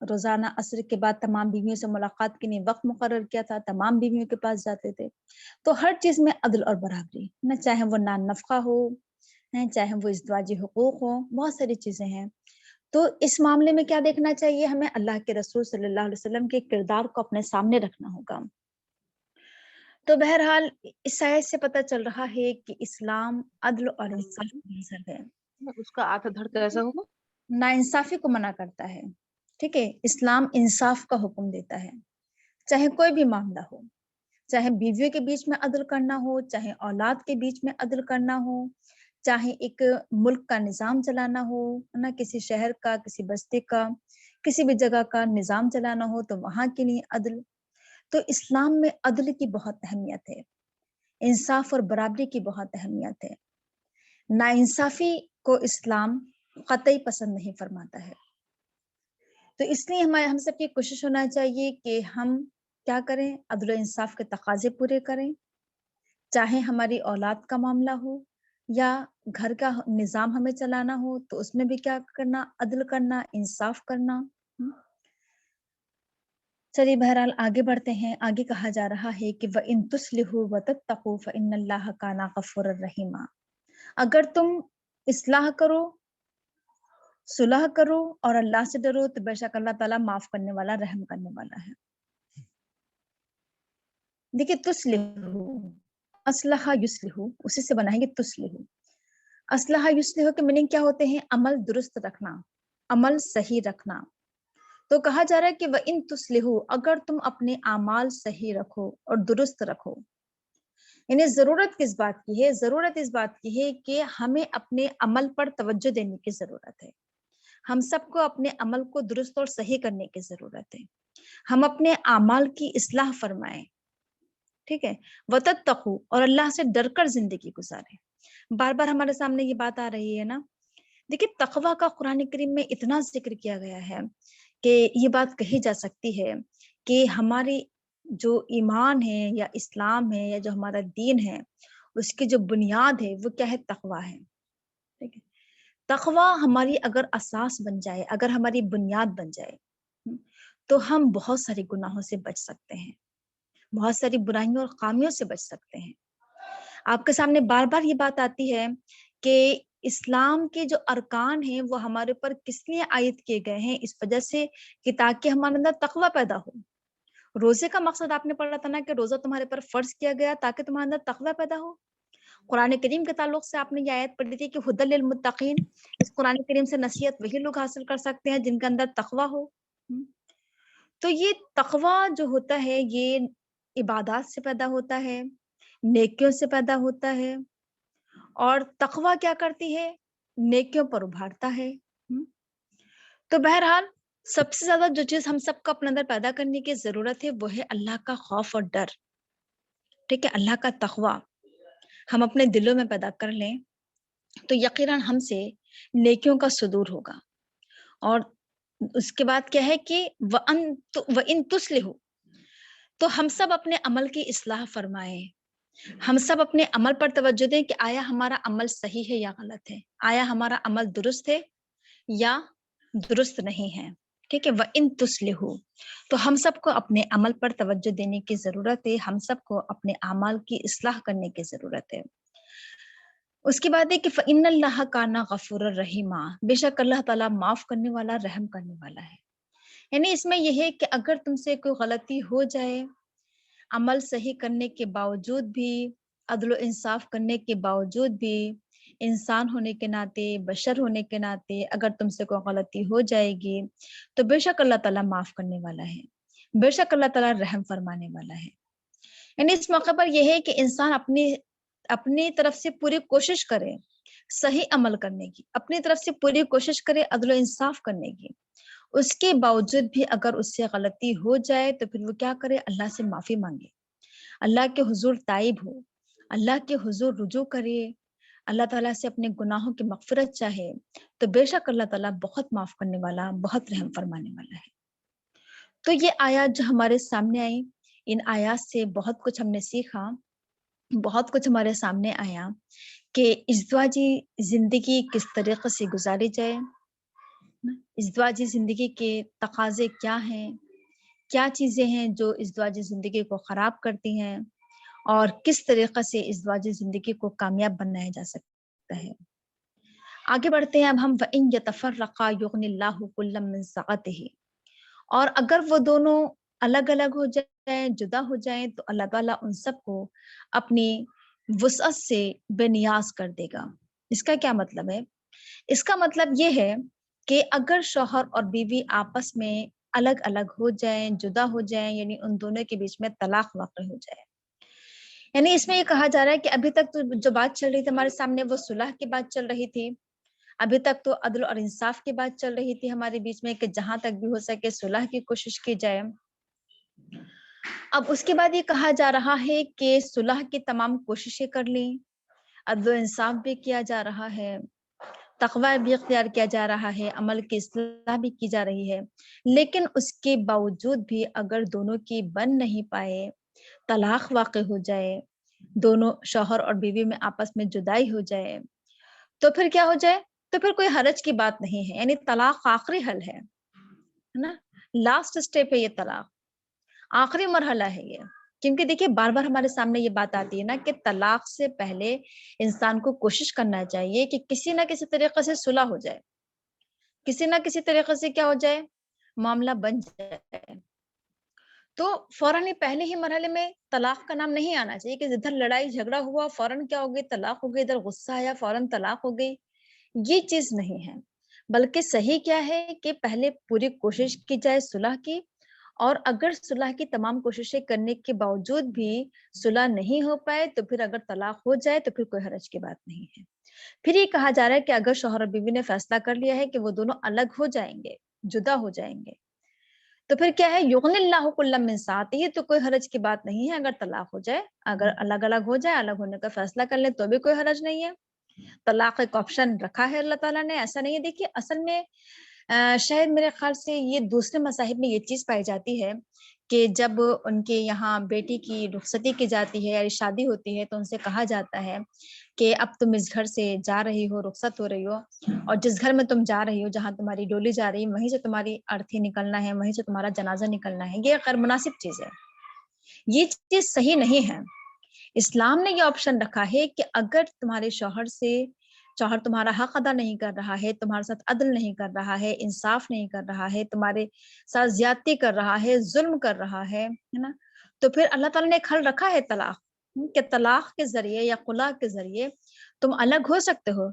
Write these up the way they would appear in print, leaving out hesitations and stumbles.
روزانہ عصر کے بعد تمام بیویوں سے ملاقات کے لیے وقت مقرر کیا تھا، تمام بیویوں کے پاس جاتے تھے۔ تو ہر چیز میں عدل اور برابری، نہ چاہے وہ نان نفقہ ہو، چاہے وہ ازدواجی حقوق ہو، بہت ساری چیزیں ہیں۔ تو اس معاملے میں کیا دیکھنا چاہیے ہمیں؟ اللہ کے رسول صلی اللہ علیہ وسلم کے کردار کو اپنے سامنے رکھنا ہوگا۔ تو بہرحال اس آیت سے پتہ چل رہا ہے کہ اسلام عدل اور انصاف کا مذہب ہے، اس کا آٹھ دھڑ کیسا ہوگا؟ ناانصافی کو منع کرتا ہے، ٹھیک ہے؟ اسلام انصاف کا حکم دیتا ہے، چاہے کوئی بھی معاملہ ہو، چاہے بیویوں کے بیچ میں عدل کرنا ہو، چاہے اولاد کے بیچ میں عدل کرنا ہو، چاہے ایک ملک کا نظام چلانا ہو، نہ کسی شہر کا، کسی بستی کا، کسی بھی جگہ کا نظام چلانا ہو تو وہاں کے لیے عدل۔ تو اسلام میں عدل کی بہت اہمیت ہے، انصاف اور برابری کی بہت اہمیت ہے۔ ناانصافی کو اسلام قطعی پسند نہیں فرماتا ہے۔ تو اس لیے ہم سب کی کوشش ہونا چاہیے کہ ہم کیا کریں؟ عدل و انصاف کے تقاضے پورے کریں، چاہے ہماری اولاد کا معاملہ ہو یا گھر کا نظام ہمیں چلانا ہو تو اس میں بھی کیا کرنا؟ عدل کرنا، انصاف کرنا۔ چلیے بہرحال آگے بڑھتے ہیں۔ آگے کہا جا رہا ہے کہ وَإِن تُصْلِحُوا وَتَتَّقُوا فَإِنَّ اللَّهَ كَانَ غَفُورًا رَحِيمًا، اگر تم اصلاح کرو، صلح کرو اور اللہ سے ڈرو تو بے شک اللہ تعالیٰ معاف کرنے والا، رحم کرنے والا ہے۔ دیکھیے تُصْلِحُوا، اصلح یصلح، اسی سے بنائیں گے تُصْلِحُ۔ اصلح یصلح کے میننگ کیا ہوتے ہیں؟ عمل درست رکھنا، عمل صحیح رکھنا۔ تو کہا جا رہا ہے کہ وَإِن تُصْلِحُوا، اگر تم اپنے اعمال صحیح رکھو اور درست رکھو، یعنی ضرورت کس بات کی ہے؟ ضرورت اس بات کی ہے کہ ہمیں اپنے عمل پر توجہ دینے کی ضرورت ہے، ہم سب کو اپنے عمل کو درست اور صحیح کرنے کی ضرورت ہے، ہم اپنے اعمال کی اصلاح فرمائیں، ٹھیک ہے؟ وَتَتَّقُوا، اور اللہ سے ڈر کر زندگی گزاریں۔ بار بار ہمارے سامنے یہ بات آ رہی ہے نا۔ دیکھیے تقویٰ کا قرآن کریم میں اتنا ذکر کیا گیا ہے کہ یہ بات کہی جا سکتی ہے کہ ہماری جو ایمان ہے یا اسلام ہے یا جو ہمارا دین ہے اس کی جو بنیاد ہے وہ کیا ہے؟ تقویٰ ہے، ٹھیک ہے؟ تقویٰ ہماری اگر اساس بن جائے، اگر ہماری بنیاد بن جائے تو ہم بہت سارے گناہوں سے بچ سکتے ہیں، بہت ساری برائیوں اور خامیوں سے بچ سکتے ہیں۔ آپ کے سامنے بار بار یہ بات آتی ہے کہ اسلام کے جو ارکان ہیں وہ ہمارے اوپر کس لیے عائد کیے گئے ہیں؟ اس وجہ سے کہ تاکہ ہمارے اندر تقویٰ پیدا ہو۔ روزے کا مقصد آپ نے پڑھا تھا نا کہ روزہ تمہارے پر فرض کیا گیا تاکہ تمہارے اندر تقویٰ پیدا ہو۔ قرآن کریم کے تعلق سے آپ نے یہ آیت پڑھی تھی کہ ہدی للمتقین، اس قرآن کریم سے نصیحت وہی لوگ حاصل کر سکتے ہیں جن کے اندر تقویٰ ہو۔ تو یہ تقویٰ جو ہوتا ہے یہ عبادات سے پیدا ہوتا ہے، نیکیوں سے پیدا ہوتا ہے، اور تقویٰ کیا کرتی ہے؟ نیکیوں پر ابھارتا ہے۔ تو بہرحال سب سے زیادہ جو چیز ہم سب کو اپنے اندر پیدا کرنے کی ضرورت ہے وہ ہے اللہ کا خوف اور ڈر، ٹھیک ہے؟ اللہ کا تقویٰ ہم اپنے دلوں میں پیدا کر لیں تو یقیناً ہم سے نیکیوں کا صدور ہوگا۔ اور اس کے بعد کیا ہے کہ وَإِن تُصْلِحُوا، تو ہم سب اپنے عمل کی اصلاح فرمائیں، ہم سب اپنے عمل پر توجہ دیں کہ آیا ہمارا عمل صحیح ہے یا غلط ہے، آیا ہمارا عمل درست ہے یا درست نہیں ہے، ٹھیک ہے؟ وَإِن تُصْلِحُوا، تو ہم سب کو اپنے عمل پر توجہ دینے کی ضرورت ہے، ہم سب کو اپنے اعمال کی اصلاح کرنے کی ضرورت ہے۔ اس کے بعد ہے کہ فَإِنَّ اللَّهَ كَانَ غَفُورًا رَحِيمًا، بے شک اللہ تعالیٰ معاف کرنے والا، رحم کرنے والا ہے۔ یعنی اس میں یہ ہے کہ اگر تم سے کوئی غلطی ہو جائے، عمل صحیح کرنے کے باوجود بھی، عدل و انصاف کرنے کے باوجود بھی، انسان ہونے کے ناطے، بشر ہونے کے ناطے اگر تم سے کوئی غلطی ہو جائے گی تو بے شک اللہ تعالیٰ معاف کرنے والا ہے، بے شک اللہ تعالیٰ رحم فرمانے والا ہے۔ یعنی اس موقع پر یہ ہے کہ انسان اپنی طرف سے پوری کوشش کرے صحیح عمل کرنے کی، اپنی طرف سے پوری کوشش کرے عدل و انصاف کرنے کی، اس کے باوجود بھی اگر اس سے غلطی ہو جائے تو پھر وہ کیا کرے؟ اللہ سے معافی مانگے، اللہ کے حضور تائب ہو، اللہ کے حضور رجوع کرے، اللہ تعالیٰ سے اپنے گناہوں کی مغفرت چاہے تو بے شک اللہ تعالیٰ بہت معاف کرنے والا، بہت رحم فرمانے والا ہے۔ تو یہ آیات جو ہمارے سامنے آئی، ان آیات سے بہت کچھ ہم نے سیکھا، بہت کچھ ہمارے سامنے آیا کہ ازدواجی زندگی کس طریقے سے گزاری جائے، ازدواجی زندگی کے تقاضے کیا ہیں، کیا چیزیں ہیں جو ازدواجی زندگی کو خراب کرتی ہیں، اور کس طریقے سے ازدواجی زندگی کو کامیاب بنایا جا سکتا ہے۔ آگے بڑھتے ہیں اب ہم، وَإِن يَتَفَرَّقَا يُغْنِ اللَّهُ كُلًّا مِّن سَعَتِهِ، اور اگر وہ دونوں الگ الگ ہو جائیں، جدا ہو جائیں، تو اللہ تعالیٰ ان سب کو اپنی وسعت سے بے نیاز کر دے گا۔ اس کا کیا مطلب ہے؟ اس کا مطلب یہ ہے کہ اگر شوہر اور بیوی آپس میں الگ الگ ہو جائیں، جدا ہو جائیں، یعنی ان دونوں کے بیچ میں طلاق واقع ہو جائے، یعنی اس میں یہ کہا جا رہا ہے کہ ابھی تک تو جو بات چل رہی تھی ہمارے سامنے وہ صلح کی بات چل رہی تھی، ابھی تک تو عدل اور انصاف کی بات چل رہی تھی ہمارے بیچ میں کہ جہاں تک بھی ہو سکے صلح کی کوشش کی جائے۔ اب اس کے بعد یہ کہا جا رہا ہے کہ صلح کی تمام کوششیں کر لیں، عدل و انصاف بھی کیا جا رہا ہے، تقوی بھی اختیار کیا جا رہا ہے، عمل کی اصلاح بھی کی جا رہی ہے، لیکن اس کے باوجود بھی اگر دونوں کی بن نہیں پائے، طلاق واقع ہو جائے، دونوں شوہر اور بیوی میں آپس میں جدائی ہو جائے، تو پھر کیا ہو جائے؟ تو پھر کوئی حرج کی بات نہیں ہے، یعنی طلاق آخری حل ہے نا، لاسٹ اسٹیپ ہے یہ، طلاق آخری مرحلہ ہے یہ۔ کیونکہ دیکھیے بار بار ہمارے سامنے یہ بات آتی ہے نا کہ طلاق سے پہلے انسان کو کوشش کرنا چاہیے کہ کسی نہ کسی طریقے سے صلح ہو جائے، کسی نہ کسی طریقے سے کیا ہو جائے، معاملہ بن جائے۔ تو فوراً ہی پہلے ہی مرحلے میں طلاق کا نام نہیں آنا چاہیے کہ ادھر لڑائی جھگڑا ہوا فوراً کیا ہو گئی، طلاق ہو گئی، ادھر غصہ آیا فوراً طلاق ہو گئی، یہ چیز نہیں ہے۔ بلکہ صحیح کیا ہے کہ پہلے پوری کوشش کی جائے صلح کی، اور اگر صلح کی تمام کوششیں کرنے کے باوجود بھی صلح نہیں ہو پائے تو پھر اگر طلاق ہو جائے تو پھر کوئی حرج کی بات نہیں ہے۔ پھر یہ کہا جا رہا ہے کہ اگر شوہر اور بیوی نے فیصلہ کر لیا ہے کہ وہ دونوں الگ ہو جائیں گے، جدا ہو جائیں گے، تو پھر کیا ہے، یغنی اللہ کل من سعتہ، تو کوئی حرج کی بات نہیں ہے اگر طلاق ہو جائے، اگر الگ الگ ہو جائے، الگ ہونے کا فیصلہ کر لیں تو بھی کوئی حرج نہیں ہے۔ طلاق ایک آپشن رکھا ہے اللہ تعالیٰ نے، ایسا نہیں ہے۔ دیکھیے اصل میں شاید میرے خیال سے یہ دوسرے مذاہب میں یہ چیز پائی جاتی ہے کہ جب ان کے یہاں بیٹی کی رخصتی کی جاتی ہے یا شادی ہوتی ہے تو ان سے کہا جاتا ہے کہ اب تم اس گھر سے جا رہی ہو، رخصت ہو رہی ہو، اور جس گھر میں تم جا رہی ہو، جہاں تمہاری ڈولی جا رہی ہے، وہیں سے تمہاری ارتھی نکلنا ہے، وہیں سے تمہارا جنازہ نکلنا ہے۔ یہ غیر مناسب چیز ہے، یہ چیز صحیح نہیں ہے۔ اسلام نے یہ آپشن رکھا ہے کہ اگر تمہارے شوہر تمہارا حق ادا نہیں کر رہا ہے، تمہارے ساتھ عدل نہیں کر رہا ہے، انصاف نہیں کر رہا ہے، تمہارے ساتھ زیادتی کر رہا ہے، ظلم کر رہا ہے نا، تو پھر اللہ تعالیٰ نے ایک حل رکھا ہے طلاق، کہ طلاق کے ذریعے یا خلا کے ذریعے تم الگ ہو سکتے ہو۔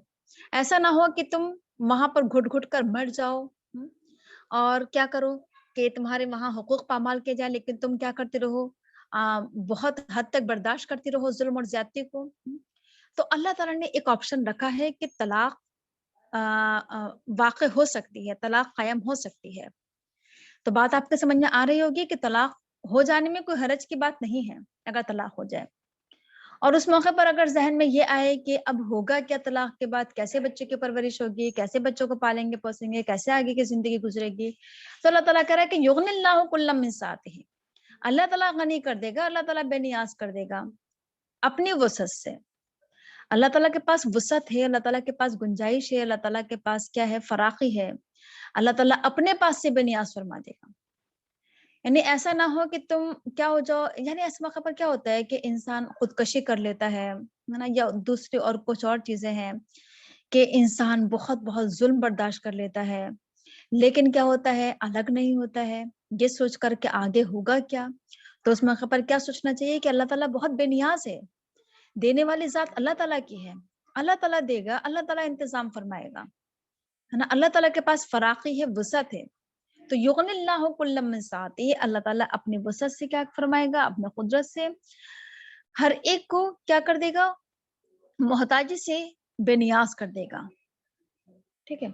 ایسا نہ ہو کہ تم وہاں پر گھٹ گھٹ کر مر جاؤ، اور کیا کرو کہ تمہارے وہاں حقوق پامال کیے جائے لیکن تم کیا کرتے رہو، بہت حد تک برداشت کرتی رہو ظلم اور زیادتی کو۔ تو اللہ تعالیٰ نے ایک آپشن رکھا ہے کہ طلاق واقع ہو سکتی ہے، طلاق قائم ہو سکتی ہے۔ تو بات آپ کے سمجھ میں آ رہی ہوگی کہ طلاق ہو جانے میں کوئی حرج کی بات نہیں ہے اگر طلاق ہو جائے۔ اور اس موقع پر اگر ذہن میں یہ آئے کہ اب ہوگا کیا طلاق کے بعد، کیسے بچے کی پرورش ہوگی، کیسے بچوں کو پالیں گے پوسیں گے، کیسے آگے کی زندگی گزرے گی، تو اللہ تعالیٰ کہہ رہا ہے کہ یغنی اللہ کل من سعتہ، اللہ تعالیٰ غنی کر دے گا، اللہ تعالیٰ بے نیاز کر دے گا اپنی وسعت سے۔ اللہ تعالیٰ کے پاس وسعت ہے، اللہ تعالیٰ کے پاس گنجائش ہے، اللہ تعالیٰ کے پاس کیا ہے، فراخی ہے، اللہ تعالیٰ اپنے پاس سے بے نیاز فرما دے گا۔ یعنی ایسا نہ ہو کہ تم کیا ہو جاؤ، یعنی اس موقع پر کیا ہوتا ہے کہ انسان خودکشی کر لیتا ہے نا، یا دوسری اور کچھ اور چیزیں ہیں کہ انسان بہت بہت ظلم برداشت کر لیتا ہے، لیکن کیا ہوتا ہے، الگ نہیں ہوتا ہے یہ سوچ کر کہ آگے ہوگا کیا۔ تو اس موقع پر کیا سوچنا چاہیے کہ اللہ تعالیٰ بہت بے نیاز ہے، دینے والی ذات اللہ تعالیٰ کی ہے، اللہ تعالیٰ دے گا، اللہ تعالیٰ انتظام فرمائے گا، ہے نا، اللہ تعالیٰ کے پاس فراخی ہے، وسعت ہے۔ تو یغنی اللہ کل من سعتہ، اللہ تعالیٰ اپنی وسعت سے کیا فرمائے گا، اپنے قدرت سے ہر ایک کو کیا کر دے گا، محتاجی سے بے نیاز کر دے گا۔ ٹھیک ہے،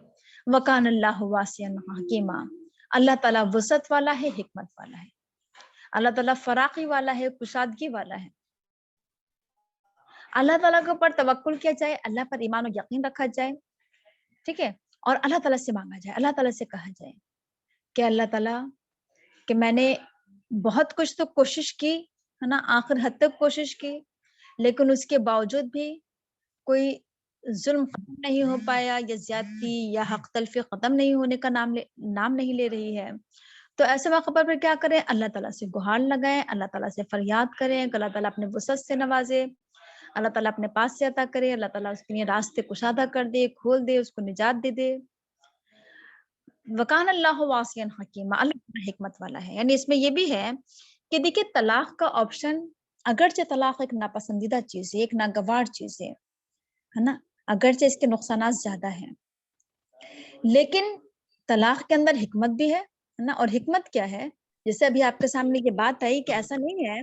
وکان اللہ واسعا حکیما، اللہ تعالیٰ وسعت والا ہے، حکمت والا ہے، اللہ تعالیٰ فراخی والا ہے، کشادگی والا ہے۔ اللہ تعالیٰ کے اوپر توکل کیا جائے، اللہ پر ایمان و یقین رکھا جائے، ٹھیک ہے، اور اللہ تعالیٰ سے مانگا جائے، اللہ تعالیٰ سے کہا جائے کہ اللہ تعالیٰ کہ میں نے بہت کچھ تو کوشش کی ہے نا، آخر حد تک کوشش کی، لیکن اس کے باوجود بھی کوئی ظلم ختم نہیں ہو پایا یا زیادتی یا حق تلفی ختم نہیں ہونے کا نام نہیں لے رہی ہے، تو ایسے موقع پر پھر کیا کریں؟ اللہ تعالیٰ سے گہار لگائیں، اللہ تعالیٰ سے فریاد کریں کہ اللہ تعالیٰ اپنے وسعت سے نوازے، اللہ تعالیٰ اپنے پاس سے عطا کرے، اللہ تعالیٰ اس کے لیے راستے کشادہ کر دے، کھول دے، اس کو نجات دے دے۔ وکان اللہ واسعا حکیمہ، اللہ بڑا حکمت والا ہے۔ یعنی اس میں یہ بھی ہے کہ دیکھیے طلاق کا آپشن، اگرچہ طلاق ایک ناپسندیدہ چیز ہے، ایک ناگوار چیز ہے نا، اگرچہ اس کے نقصانات زیادہ ہیں، لیکن طلاق کے اندر حکمت بھی ہے نا۔ اور حکمت کیا ہے؟ جیسے ابھی آپ کے سامنے یہ بات آئی کہ ایسا نہیں ہے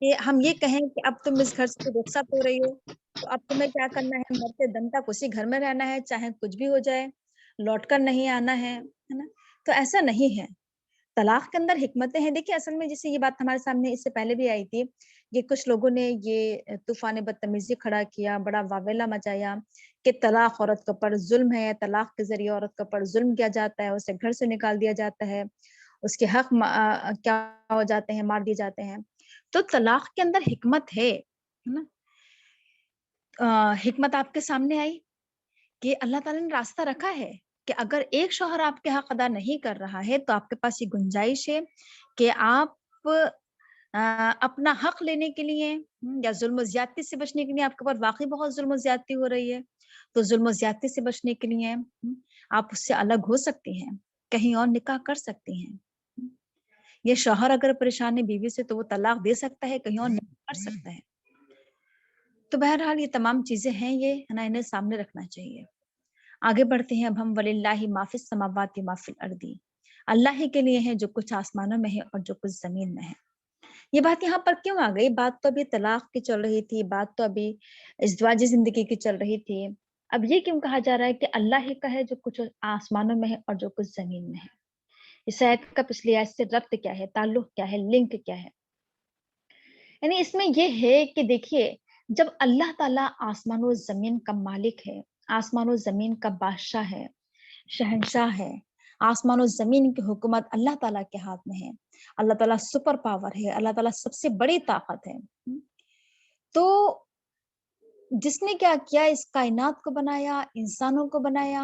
کہ ہم یہ کہیں کہ اب تم اس گھر سے رخصت ہو رہی ہو تو اب تمہیں کیا کرنا ہے؟ مرتے دم تک اسی گھر میں رہنا ہے، چاہے کچھ بھی ہو جائے، لوٹ کر نہیں آنا ہے نا۔ تو ایسا نہیں ہے، طلاق کے اندر حکمتیں ہیں۔ دیکھیے اصل میں جیسے یہ بات ہمارے سامنے اس سے پہلے بھی آئی تھی، یہ کچھ لوگوں نے یہ طوفان بدتمیزی کھڑا کیا، بڑا واویلا مچایا کہ طلاق عورت کے اوپر ظلم ہے، طلاق کے ذریعے عورت کے اوپر ظلم کیا جاتا ہے، اسے گھر سے نکال دیا جاتا ہے، اس کے حق کیا ہو جاتے ہیں، مار دیے جاتے ہیں۔ تو طلاق کے اندر حکمت ہے نا۔ حکمت آپ کے سامنے آئی کہ اللہ تعالیٰ نے راستہ رکھا ہے کہ اگر ایک شوہر آپ کے حق ادا نہیں کر رہا ہے تو آپ کے پاس یہ گنجائش ہے کہ آپ اپنا حق لینے کے لیے یا ظلم و زیادتی سے بچنے کے لیے، آپ کے اوپر واقعی بہت ظلم و زیادتی ہو رہی ہے تو ظلم و زیادتی سے بچنے کے لیے آپ اس سے الگ ہو سکتی ہیں، کہیں اور نکاح کر سکتی ہیں۔ یہ شوہر اگر پریشان ہے بیوی سے تو وہ طلاق دے سکتا ہے، کہیں اور نکاح کر سکتا ہے۔ تو بہرحال یہ تمام چیزیں ہیں، یہ ہے نا، انہیں سامنے رکھنا چاہیے۔ آگے بڑھتے ہیں اب ہم۔ وَلِلَّهِ مَا فِي السَّمَاوَاتِ مَا فِي الْأَرْضِ، اللہ ہی کے لیے ہے جو کچھ آسمانوں میں ہے اور جو کچھ زمین میں ہے۔ یہ بات یہاں پر کیوں آ گئی؟ بات تو ابھی طلاق کی چل رہی تھی، بات تو ابھی ازدواجی زندگی کی چل رہی تھی، اب یہ کیوں کہا جا رہا ہے کہ اللہ ہی کا ہے جو کچھ آسمانوں میں ہے اور جو کچھ زمین میں ہے؟ اس آیت کا پچھلی آیت سے ربط کیا ہے، تعلق کیا ہے، لنک کیا ہے؟ یعنی اس میں یہ ہے کہ دیکھیے جب اللہ تعالیٰ آسمان و زمین کا مالک ہے، آسمان و زمین کا بادشاہ ہے، شہنشاہ ہے، آسمان و زمین کی حکومت اللہ تعالیٰ کے ہاتھ میں ہے، اللہ تعالیٰ سپر پاور ہے، اللہ تعالیٰ سب سے بڑی طاقت ہے، تو جس نے کیا کیا؟ اس کائنات کو بنایا، انسانوں کو بنایا،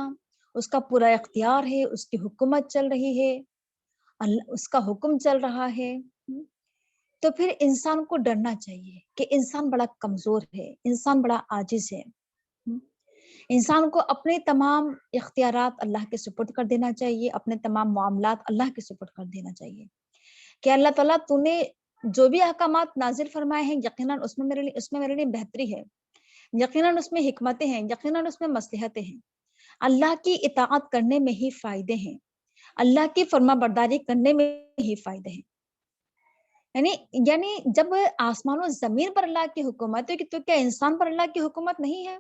اس کا پورا اختیار ہے، اس کی حکومت چل رہی ہے، اس کا حکم چل رہا ہے، تو پھر انسان کو ڈرنا چاہیے کہ انسان بڑا کمزور ہے، انسان بڑا عاجز ہے۔ انسان کو اپنے تمام اختیارات اللہ کے سپرد کر دینا چاہیے، اپنے تمام معاملات اللہ کے سپرد کر دینا چاہیے کہ اللہ تعالیٰ تو نے جو بھی احکامات نازل فرمائے ہیں یقیناً اس میں میرے لیے بہتری ہے، یقیناً اس میں حکمتیں ہیں، یقیناً اس میں مصلحتیں ہیں، اللہ کی اطاعت کرنے میں ہی فائدے ہیں، اللہ کی فرما برداری کرنے میں ہی فائدے ہیں۔ یعنی جب آسمان و زمین پر اللہ کی حکومت ہے تو کیا انسان پر اللہ کی حکومت نہیں ہے؟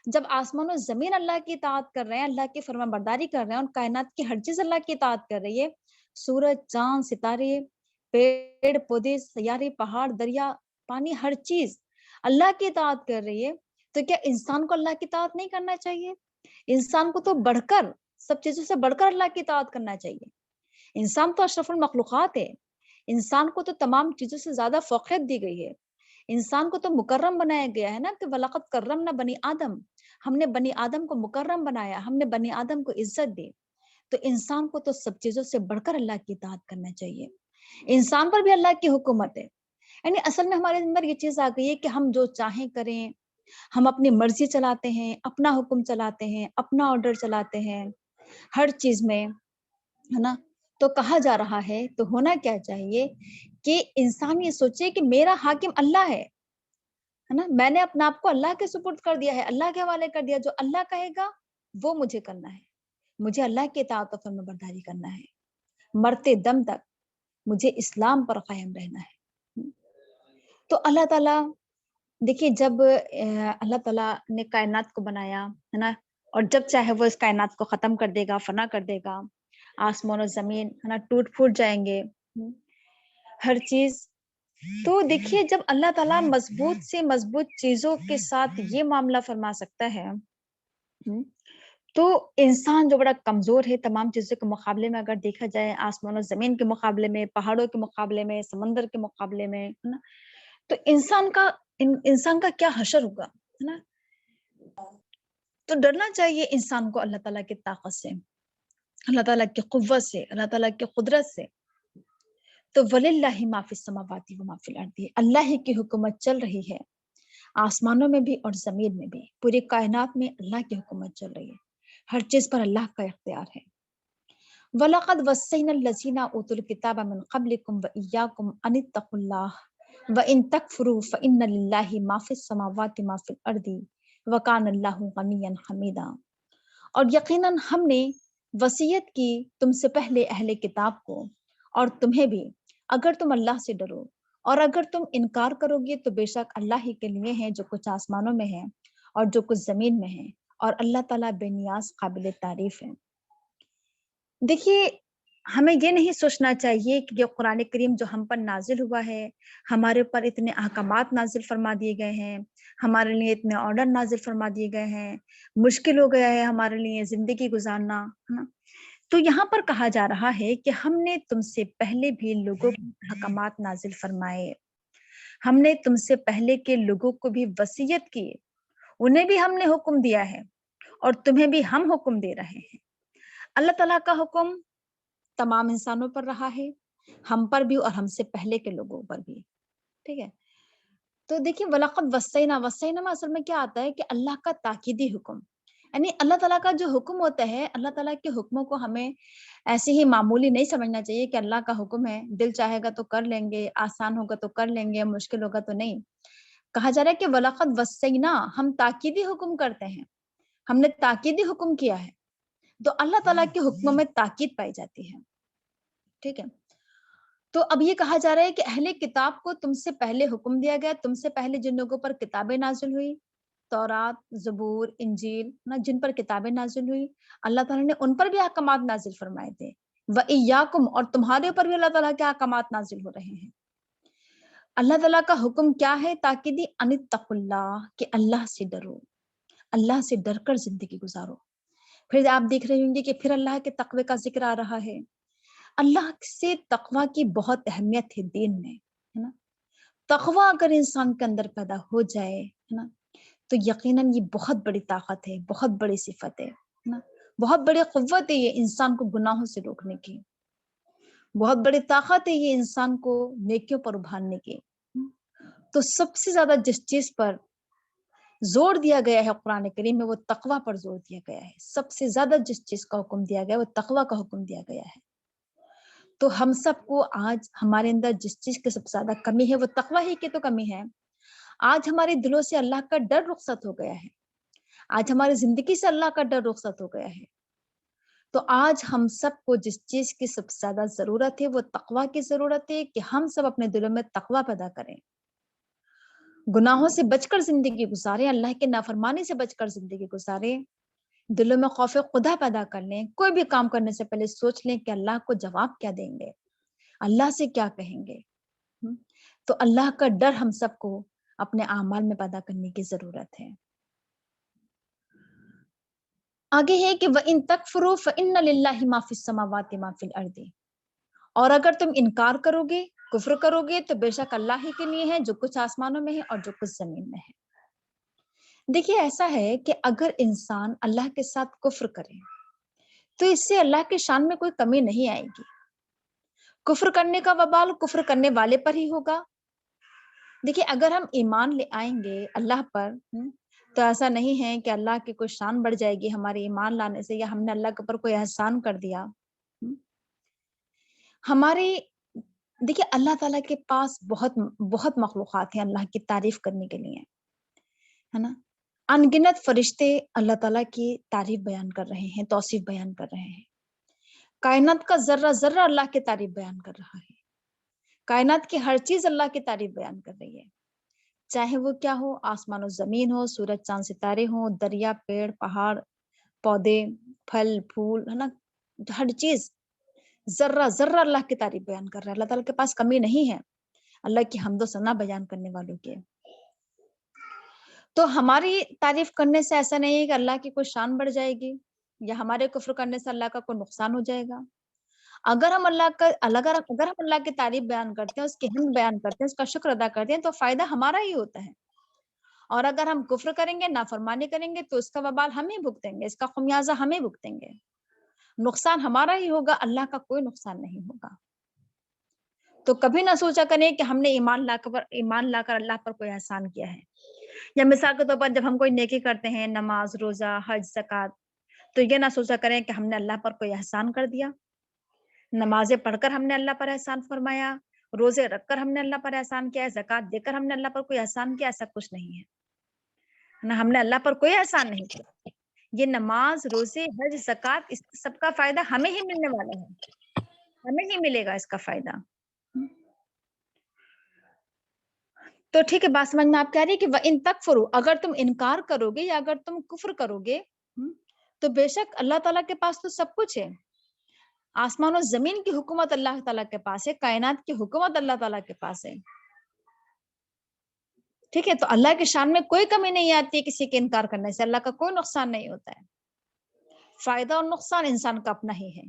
جب آسمان و زمین اللہ کی اطاعت کر رہے ہیں، اللہ کی فرما برداری کر رہے ہیں، اور کائنات کی ہر چیز اللہ کی اطاعت کر رہی ہے، سورج، چاند، ستارے، پیڑ پودے، سیارے، پہاڑ، دریا، پانی، ہر چیز اللہ کی اطاعت کر رہی ہے، تو کیا انسان کو اللہ کی اطاعت نہیں کرنا چاہیے؟ انسان کو تو بڑھ کر، سب چیزوں سے بڑھ کر اللہ کی اطاعت کرنا چاہیے۔ انسان تو اشرف المخلوقات ہے، انسان کو تو تمام چیزوں سے زیادہ فوقیت دی گئی ہے، انسان کو تو مکرم بنایا گیا ہے نا، کہ وَلَقَدْ كَرَّمْنَا بَنِي آدم، ہم نے بنی آدم کو مکرم بنایا، ہم نے بنی آدم کو عزت دی، تو انسان کو تو سب چیزوں سے بڑھ کر اللہ کی اطاعت کرنا چاہیے۔ انسان پر بھی اللہ کی حکومت ہے، یعنی اصل میں ہمارے اندر یہ چیز آ گئی ہے کہ ہم جو چاہیں کریں، ہم اپنی مرضی چلاتے ہیں، اپنا حکم چلاتے ہیں، اپنا آرڈر چلاتے ہیں ہر چیز میں، ہے نا۔ تو کہا جا رہا ہے تو ہونا کیا چاہیے کہ انسان یہ سوچے کہ میرا حاکم اللہ ہے نا، میں نے اپنا آپ کو اللہ کے سپرد کر دیا ہے، اللہ کے حوالے کر دیا، جو اللہ کہے گا وہ مجھے کرنا ہے، مجھے اللہ کی اطاعت و فرما برداری کرنا ہے، مرتے دم تک مجھے اسلام پر قائم رہنا ہے۔ تو اللہ تعالیٰ دیکھیے جب اللہ تعالیٰ نے کائنات کو بنایا ہے نا، اور جب چاہے وہ اس کائنات کو ختم کر دے گا، فنا کر دے گا، آسمان و زمین ہے نا ٹوٹ پھوٹ جائیں گے، ہر چیز۔ تو دیکھیے جب اللہ تعالیٰ مضبوط سے مضبوط چیزوں کے ساتھ یہ معاملہ فرما سکتا ہے، تو انسان جو بڑا کمزور ہے تمام چیزوں کے مقابلے میں، اگر دیکھا جائے آسمان و زمین کے مقابلے میں، پہاڑوں کے مقابلے میں، سمندر کے مقابلے میں، ہے نا، تو انسان کا کیا حشر ہوگا، ہے نا۔ تو ڈرنا چاہیے انسان کو اللہ تعالیٰ کی طاقت سے، اللہ تعالیٰ کی قوت سے، اللہ تعالیٰ کی قدرت سے۔ تو وَلِلَّهِ مَا فِي السَّمَاوَاتِ وَمَا فِي الْأَرْضِ، اللہ ہی کی حکومت چل رہی ہے آسمانوں میں بھی اور زمین میں بھی، پوری کائنات میں اللہ کی حکومت چل رہی ہے، ہر چیز پر اللہ کا اختیار ہے۔ وَلَقَدْ وَصَّيْنَا الَّذِينَ أُوتُوا الْكِتَابَ مِنْ قَبْلِكُمْ وَإِيَّاكُمْ أَنِ اتَّقُوا اللَّهَ وَإِن تَكْفُرُوا فَإِنَّ لِلَّهِ مَا فِي السَّمَاوَاتِ مَا فِي الْأَرْضِ وَكَانَ اللَّهُ غَنِيًّا حَمِيدًا، اور یقیناً ہم نے وصیت کی تم سے پہلے اہل کتاب کو اور تمہیں بھی، اگر تم اللہ سے ڈرو، اور اگر تم انکار کرو گے تو بے شک اللہ ہی کے لیے ہیں جو کچھ آسمانوں میں ہے اور جو کچھ زمین میں ہے، اور اللہ تعالیٰ بے نیاز قابل تعریف ہے۔ دیکھیے، ہمیں یہ نہیں سوچنا چاہیے کہ یہ قرآن کریم جو ہم پر نازل ہوا ہے، ہمارے اوپر اتنے احکامات نازل فرما دیے گئے ہیں، ہمارے لیے اتنے آرڈر نازل فرما دیے گئے ہیں، مشکل ہو گیا ہے ہمارے لیے زندگی گزارنا، ہے نا؟ تو یہاں پر کہا جا رہا ہے کہ ہم نے تم سے پہلے بھی لوگوں کو احکامات نازل فرمائے، ہم نے تم سے پہلے کے لوگوں کو بھی وصیت کی، انہیں بھی ہم نے حکم دیا ہے، اور تمہیں بھی ہم حکم دے رہے ہیں۔ اللہ تعالیٰ کا حکم تمام انسانوں پر رہا ہے، ہم پر بھی اور ہم سے پہلے کے لوگوں پر بھی، ٹھیک ہے؟ تو دیکھیے، وَلَقَدْ وَصَّيْنَا میں اصل میں کیا آتا ہے کہ اللہ کا تاکیدی حکم، یعنی اللہ تعالیٰ کا جو حکم ہوتا ہے، اللہ تعالیٰ کے حکموں کو ہمیں ایسے ہی معمولی نہیں سمجھنا چاہیے کہ اللہ کا حکم ہے، دل چاہے گا تو کر لیں گے، آسان ہوگا تو کر لیں گے، مشکل ہوگا تو نہیں۔ کہا جا رہا ہے کہ وَلَقَدْ وَصَّيْنَا، ہم تاکیدی حکم کرتے ہیں، ہم نے تاکیدی حکم کیا ہے، تو اللہ تعالیٰ کے حکموں میں تاکید پائی جاتی ہے، ٹھیک ہے؟ تو اب یہ کہا جا رہا ہے کہ اہل کتاب کو تم سے پہلے حکم دیا گیا، تم سے پہلے جن لوگوں پر کتابیں نازل ہوئی، تورات، زبور، انجیل، جن پر کتابیں نازل ہوئی، اللہ تعالیٰ نے ان پر بھی احکامات نازل فرمائے تھے۔ وَإِيَّاكُمْ، اور تمہارے اوپر بھی اللہ تعالیٰ کے احکامات نازل ہو رہے ہیں۔ اللہ تعالیٰ کا حکم کیا ہے؟ تاکیدی ان اتقوا اللہ، کہ اللہ سے ڈرو، اللہ سے ڈر کر زندگی گزارو۔ پھر آپ دیکھ رہے ہوں گے کہ پھر اللہ کے تقوی کا ذکر آ رہا ہے۔ اللہ سے تقوی کی بہت اہمیت ہے دین میں، ہے نا؟ تقوی اگر انسان کے اندر پیدا ہو جائے، ہے نا، تو یقیناً یہ بہت بڑی طاقت ہے، بہت بڑی صفت ہے نا، بہت بڑی قوت ہے یہ انسان کو گناہوں سے روکنے کی، بہت بڑی طاقت ہے یہ انسان کو نیکیوں پر ابھارنے کی۔ تو سب سے زیادہ جس چیز پر زور دیا گیا ہے قرآن کریم میں، وہ تقوی پر زور دیا گیا ہے۔ سب سے زیادہ جس چیز کا حکم دیا گیا ہے وہ تقوی کا حکم دیا گیا ہے۔ تو ہم سب کو آج ہمارے اندر جس چیز کی سب سے زیادہ کمی ہے وہ تقوی ہی کی تو کمی ہے۔ آج ہمارے دلوں سے اللہ کا ڈر رخصت ہو گیا ہے، آج ہماری زندگی سے اللہ کا ڈر رخصت ہو گیا ہے۔ تو آج ہم سب کو جس چیز کی سب سے زیادہ ضرورت ہے وہ تقوی کی ضرورت ہے، کہ ہم سب اپنے دلوں میں تقوی پیدا کریں، گناہوں سے بچ کر زندگی گزاریں، اللہ کے نافرمانی سے بچ کر زندگی گزاریں، دلوں میں خوف خدا پیدا کر لیں، کوئی بھی کام کرنے سے پہلے سوچ لیں کہ اللہ کو جواب کیا دیں گے، اللہ سے کیا کہیں گے۔ تو اللہ کا ڈر ہم سب کو اپنے اعمال میں پیدا کرنے کی ضرورت ہے۔ آگے ہے کہ وَإِن تَكْفُرُوا فَإِنَّ لِلَّهِ مَا فِي السَّمَاوَاتِ مَا فِي الْأَرْضِ، اور اگر تم انکار کرو گے، کفر کرو گے، تو بے شک اللہ ہی کے لیے ہے جو کچھ آسمانوں میں ہے اور جو کچھ زمین میں ہے۔ دیکھیے، ایسا ہے کہ اگر انسان اللہ کے ساتھ کفر کرے تو اس سے اللہ کے شان میں کوئی کمی نہیں آئے گی، کفر کرنے کا وبال کفر کرنے والے پر ہی ہوگا۔ دیکھیے، اگر ہم ایمان لے آئیں گے اللہ پر، تو ایسا نہیں ہے کہ اللہ کی کوئی شان بڑھ جائے گی ہمارے ایمان لانے سے، یا ہم نے اللہ کے اوپر کوئی احسان کر دیا۔ ہمارے دیکھیے، اللہ تعالیٰ کے پاس بہت بہت مخلوقات ہیں اللہ کی تعریف کرنے کے لیے، ہے نا؟ ان گنت فرشتے اللہ تعالیٰ کی تعریف بیان کر رہے ہیں، توصیف بیان کر رہے ہیں۔ کائنات کا ذرہ ذرہ اللہ کی تعریف بیان کر رہا ہے، کائنات کی ہر چیز اللہ کی تعریف بیان کر رہی ہے، چاہے وہ کیا ہو، آسمان و زمین ہو، سورج چاند ستارے ہوں، دریا، پیڑ، پہاڑ، پودے، پھل پھول، ہے نا، ہر چیز ذرہ ذرہ اللہ کی تعریف بیان کر رہا ہے۔ اللہ تعالیٰ کے پاس کمی نہیں ہے اللہ کی حمد و ثنا بیان کرنے والوں کے۔ تو ہماری تعریف کرنے سے ایسا نہیں ہے کہ اللہ کی کوئی شان بڑھ جائے گی، یا ہمارے کفر کرنے سے اللہ کا کوئی نقصان ہو جائے گا۔ اگر ہم اللہ کی تعریف بیان کرتے ہیں، اس کی حمد بیان کرتے ہیں، اس کا شکر ادا کرتے ہیں، تو فائدہ ہمارا ہی ہوتا ہے، اور اگر ہم کفر کریں گے، نافرمانی کریں گے، تو اس کا وبال ہم ہی بھگتیں گے، اس کا خمیازہ ہم ہی بھگتیں گے، نقصان ہمارا ہی ہوگا، اللہ کا کوئی نقصان نہیں ہوگا۔ تو کبھی نہ سوچا کریں کہ ہم نے ایمان لا کر اللہ پر کوئی احسان کیا ہے، یا مثال کے طور پر جب ہم کوئی نیکی کرتے ہیں، نماز، روزہ، حج، زکات، تو یہ نہ سوچا کریں کہ ہم نے اللہ پر کوئی احسان کر دیا، نمازیں پڑھ کر ہم نے اللہ پر احسان فرمایا، روزے رکھ کر ہم نے اللہ پر احسان کیا ہے، زکات دے کر ہم نے اللہ پر کوئی احسان کیا، ایسا کچھ نہیں ہے نہ، ہم نے اللہ پر کوئی احسان نہیں کیا۔ یہ نماز، روزے، حج، زکات، اس سب کا فائدہ ہمیں ہی ملنے والا ہے، ہمیں ہی ملے گا اس کا فائدہ۔ تو ٹھیک ہے، بات سمجھ میں آپ کہہ رہی ہے کہ وَإِن تَكْفُرُوا، اگر تم انکار کرو گے یا اگر تم کفر کرو گے، تو بے شک اللہ تعالیٰ کے پاس تو سب کچھ ہے، آسمان و زمین کی حکومت اللہ تعالیٰ کے پاس ہے، کائنات کی حکومت اللہ تعالیٰ کے پاس ہے، ٹھیک ہے۔ تو اللہ کی شان میں کوئی کمی نہیں آتی ہے کسی کے انکار کرنے سے، اللہ کا کوئی نقصان نہیں ہوتا ہے، فائدہ اور نقصان انسان کا اپنا ہی ہے۔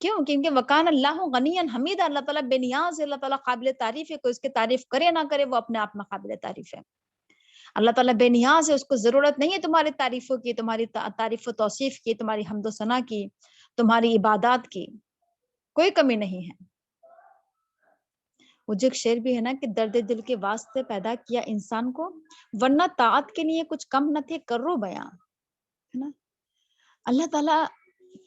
کیوں؟ کیونکہ وکان اللہ غنی حمید، اللہ تعالیٰ بے نیاز ہے، اللہ تعالیٰ قابل تعریف ہے، کوئی اس کی تعریف کرے نہ کرے وہ اپنے آپ میں قابل تعریف ہے۔ اللہ تعالیٰ بے نیاز ہے، اس کو ضرورت نہیں ہے تمہاری تعریفوں کی، تمہاری تعریف و توصیف کی، تمہاری حمد و ثنا کی، تمہاری عبادات کی، کوئی کمی نہیں ہے۔ وہ جو ایک شعر بھی ہے نا کہ درد دل کے واسطے پیدا کیا انسان کو، ورنہ طاعت کے لیے کچھ کم نہ تھے کرو بیاں، ہے نا۔ اللہ تعالیٰ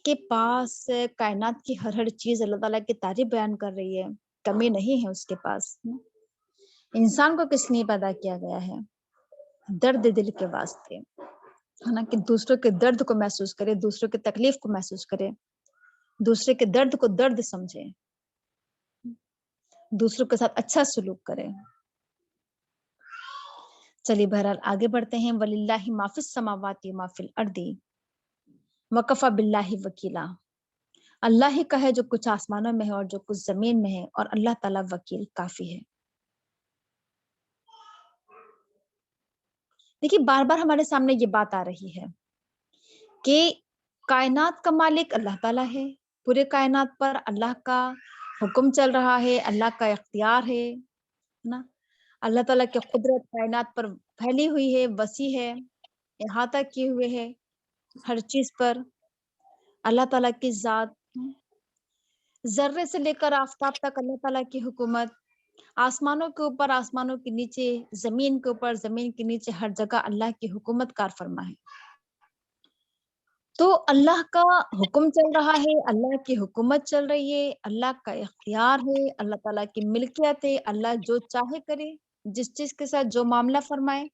کے پاس کائنات کی ہر چیز اللہ تعالیٰ کی تعریف بیان کر رہی ہے، کمی نہیں ہے اس کے پاس۔ انسان کو کس لیے پیدا کیا گیا ہے؟ درد دل کے واسطے، ہے نا، کہ دوسروں کے درد کو محسوس کرے، دوسروں کی تکلیف کو محسوس کرے، دوسرے کے درد کو درد سمجھے، دوسروں کے ساتھ اچھا سلوک کرے۔ چلیے بہرحال آگے بڑھتے ہیں۔ وَلِلَّهِ مَا فِي السَّمَاوَاتِ وَمَا فِي الْأَرْضِ وَكَفَى بِاللَّهِ وَكِيلًا، اللہ ہی کا ہے جو کچھ آسمانوں میں ہے اور جو کچھ زمین میں ہے، اور اللہ تعالیٰ وکیل کافی ہے۔ دیکھیے بار بار ہمارے سامنے یہ بات آ رہی ہے کہ کائنات کا مالک اللہ تعالیٰ ہے، پورے کائنات پر اللہ کا حکم چل رہا ہے، اللہ کا اختیار ہے نا، اللہ تعالیٰ کی قدرت کائنات پر پھیلی ہوئی ہے، وسیع ہے، احاطہ کیے ہوئے ہے ہر چیز پر۔ اللہ تعالیٰ کی ذات، ذرے سے لے کر آفتاب تک اللہ تعالیٰ کی حکومت، آسمانوں کے اوپر، آسمانوں کے نیچے، زمین کے اوپر، زمین کے نیچے، ہر جگہ اللہ کی حکومت کار فرما ہے۔ تو اللہ کا حکم چل رہا ہے، اللہ کی حکومت چل رہی ہے، اللہ کا اختیار ہے، اللہ تعالیٰ کی ملکیت ہے، اللہ جو چاہے کرے، جس چیز کے ساتھ جو معاملہ فرمائے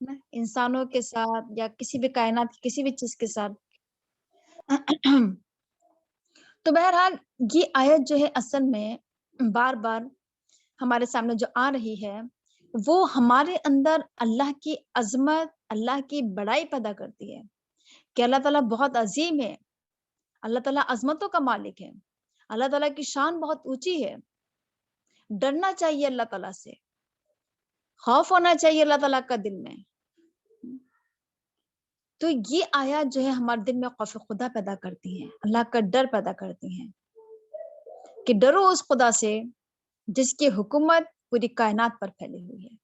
نا، انسانوں کے ساتھ یا کسی بھی کائنات کی کسی بھی چیز کے ساتھ۔ تو بہرحال یہ آیت جو ہے اصل میں بار بار ہمارے سامنے جو آ رہی ہے وہ ہمارے اندر اللہ کی عظمت، اللہ کی بڑائی پیدا کرتی ہے کہ اللہ تعالیٰ بہت عظیم ہے، اللہ تعالیٰ عظمتوں کا مالک ہے، اللہ تعالیٰ کی شان بہت اونچی ہے، ڈرنا چاہیے اللہ تعالیٰ سے، خوف ہونا چاہیے اللہ تعالیٰ کا دل میں۔ تو یہ آیات جو ہے ہمارے دل میں خوف خدا پیدا کرتی ہیں، اللہ کا ڈر پیدا کرتی ہیں کہ ڈرو اس خدا سے جس کی حکومت پوری کائنات پر پھیلی ہوئی ہے،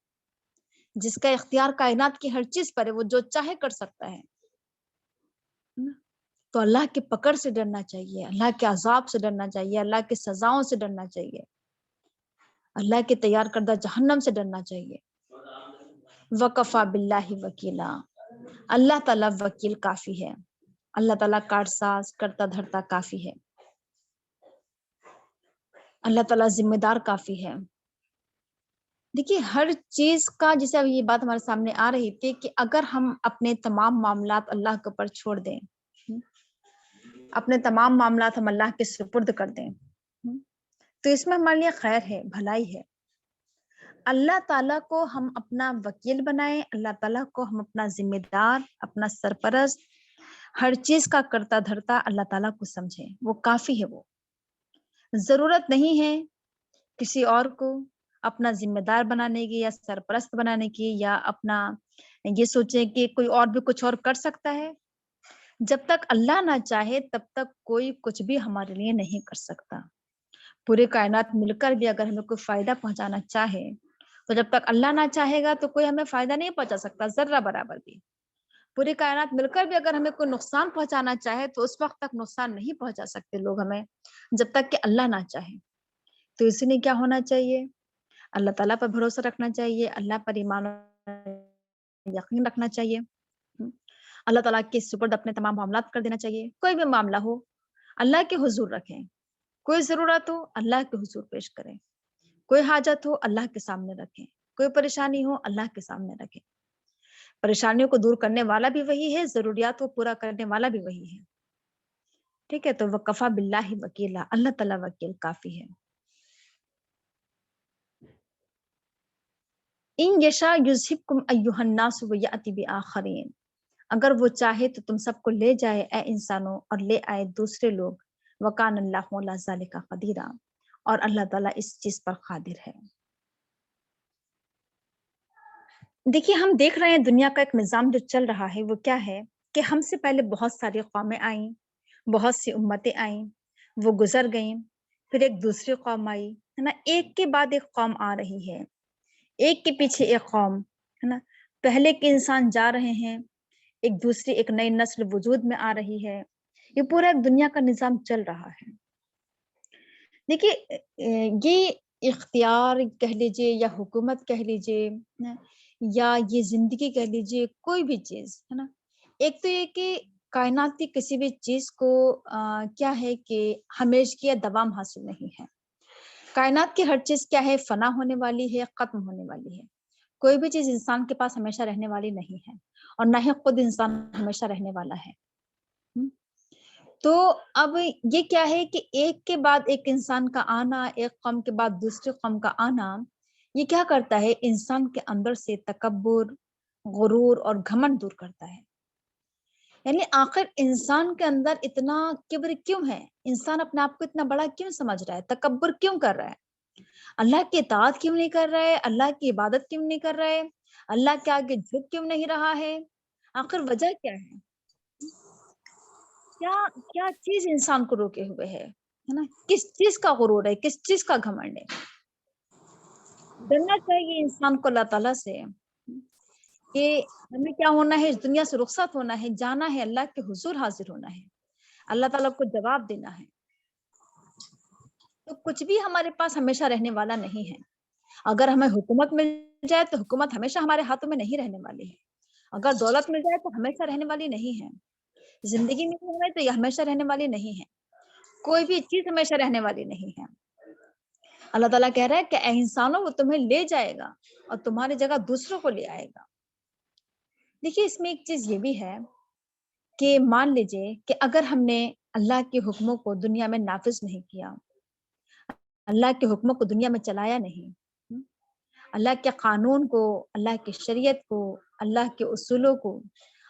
جس کا اختیار کائنات کی ہر چیز پر ہے، وہ جو چاہے کر سکتا ہے۔ تو اللہ کی پکڑ سے ڈرنا چاہیے، اللہ کے عذاب سے ڈرنا چاہیے، اللہ کی سزاؤں سے ڈرنا چاہیے، اللہ کے تیار کردہ جہنم سے ڈرنا چاہیے۔ وَكَفَى بِاللَّهِ وَكِيلًا، اللہ تعالیٰ وکیل کافی ہے، اللہ تعالیٰ کارساز کرتا دھرتا کافی ہے، اللہ تعالیٰ ذمہ دار کافی ہے۔ دیکھیے ہر چیز کا، جیسے اب یہ بات ہمارے سامنے آ رہی تھی کہ اگر ہم اپنے تمام معاملات اللہ کے اوپر چھوڑ دیں، اپنے تمام معاملات ہم اللہ کے سپرد کر دیں، تو اس میں ہمارے لیے خیر ہے، بھلائی ہے۔ اللہ تعالیٰ کو ہم اپنا وکیل بنائیں، اللہ تعالیٰ کو ہم اپنا ذمہ دار، اپنا سرپرست، ہر چیز کا کرتا دھرتا اللہ تعالیٰ کو سمجھیں، وہ کافی ہے۔ وہ ضرورت نہیں ہے کسی اور کو اپنا ذمہ دار بنانے کی یا سرپرست بنانے کی، یا اپنا یہ سوچیں کہ کوئی اور بھی کچھ اور کر سکتا ہے۔ جب تک اللہ نہ چاہے تب تک کوئی کچھ بھی ہمارے لیے نہیں کر سکتا۔ پورے کائنات مل کر بھی اگر ہمیں کوئی فائدہ پہنچانا چاہے تو جب تک اللہ نہ چاہے گا تو کوئی ہمیں فائدہ نہیں پہنچا سکتا ذرہ برابر بھی. پوری کائنات مل کر بھی اگر ہمیں کوئی نقصان پہنچانا چاہے تو اس وقت تک نقصان نہیں پہنچا سکتے لوگ ہمیں جب تک کہ اللہ نہ چاہے. تو اسی لیے کیا ہونا چاہیے؟ اللہ تعالیٰ پر بھروسہ رکھنا چاہیے، اللہ پر ایمان اور یقین رکھنا چاہیے. اللہ تعالیٰ کے سپرد اپنے تمام معاملات کر دینا چاہیے. کوئی بھی معاملہ ہو اللہ کے حضور رکھیں، کوئی ضرورت ہو اللہ کے حضور پیش کریں، کوئی حاجت ہو اللہ کے سامنے رکھیں، کوئی پریشانی ہو اللہ کے سامنے رکھیں. پریشانیوں کو دور کرنے والا بھی وہی ہے، ضروریات کو پورا کرنے والا بھی وہی ہے. ٹھیک ہے، تو وکفا باللہ وکیلا، اللہ تعالیٰ وکیل کافی ہے. ان یشاء یذہبکم ایھا الناس ویأتی بآخرین، اگر وہ چاہے تو تم سب کو لے جائے اے انسانوں اور لے آئے دوسرے لوگ. وکان اللہ علی ذلک قدیرا، اور اللہ تعالیٰ اس چیز پر قادر ہے. دیکھیے ہم دیکھ رہے ہیں دنیا کا ایک نظام جو چل رہا ہے وہ کیا ہے کہ ہم سے پہلے بہت ساری قومیں آئیں، بہت سی امتیں آئیں، وہ گزر گئیں، پھر ایک دوسری قوم آئی ہے نا، ایک کے بعد ایک قوم آ رہی ہے، ایک کے پیچھے ایک قوم ہے نا. پہلے کے انسان جا رہے ہیں، ایک دوسری ایک نئی نسل وجود میں آ رہی ہے. یہ پورا ایک دنیا کا نظام چل رہا ہے. دیکھیے یہ اختیار کہہ لیجیے یا حکومت کہہ لیجیے یا یہ زندگی کہہ لیجیے، کوئی بھی چیز ہے نا، ایک تو یہ کہ کائنات کی کسی بھی چیز کو کیا ہے کہ ہمیشگی یا دوام حاصل نہیں ہے. کائنات کی ہر چیز کیا ہے، فنا ہونے والی ہے، ختم ہونے والی ہے. کوئی بھی چیز انسان کے پاس ہمیشہ رہنے والی نہیں ہے، اور نہ ہی خود انسان ہمیشہ رہنے والا ہے. تو اب یہ کیا ہے کہ ایک کے بعد ایک انسان کا آنا، ایک قوم کے بعد دوسری قوم کا آنا، یہ کیا کرتا ہے، انسان کے اندر سے تکبر، غرور اور گھمنڈ دور کرتا ہے. یعنی آخر انسان کے اندر اتنا کبر کیوں ہے؟ انسان اپنے آپ کو اتنا بڑا کیوں سمجھ رہا ہے؟ تکبر کیوں کر رہا ہے؟ اللہ کی اطاعت کیوں نہیں کر رہا ہے؟ اللہ کی عبادت کیوں نہیں کر رہا ہے؟ اللہ کے آگے جھک کیوں نہیں رہا ہے؟ آخر وجہ کیا ہے؟ کیا کیا چیز انسان کو روکے ہوئے ہے نا؟ کس چیز کا غرور ہے، کس چیز کا گھمنڈ ہے؟ ڈرنا چاہیے انسان کو اللہ تعالیٰ سے کہ ہمیں کیا ہونا ہے، اس دنیا سے رخصت ہونا ہے، جانا ہے، اللہ کے حضور حاضر ہونا ہے، اللہ تعالیٰ کو جواب دینا ہے. تو کچھ بھی ہمارے پاس ہمیشہ رہنے والا نہیں ہے. اگر ہمیں حکومت مل جائے تو حکومت ہمیشہ ہمارے ہاتھوں میں نہیں رہنے والی ہے. اگر دولت مل جائے تو ہمیشہ رہنے والی نہیں ہے. زندگی میں ہمیں تو یہ ہمیشہ رہنے والی نہیں ہے. کوئی بھی چیز ہمیشہ رہنے والی نہیں ہے. اللہ تعالیٰ کہہ رہا ہے کہ اے انسانوں، وہ تمہیں لے جائے گا اور تمہاری جگہ دوسروں کو لے آئے گا. دیکھیے اس میں ایک چیز یہ بھی ہے کہ مان لیجئے کہ اگر ہم نے اللہ کے حکموں کو دنیا میں نافذ نہیں کیا، اللہ کے حکموں کو دنیا میں چلایا نہیں، اللہ کے قانون کو، اللہ کی شریعت کو، اللہ کے اصولوں کو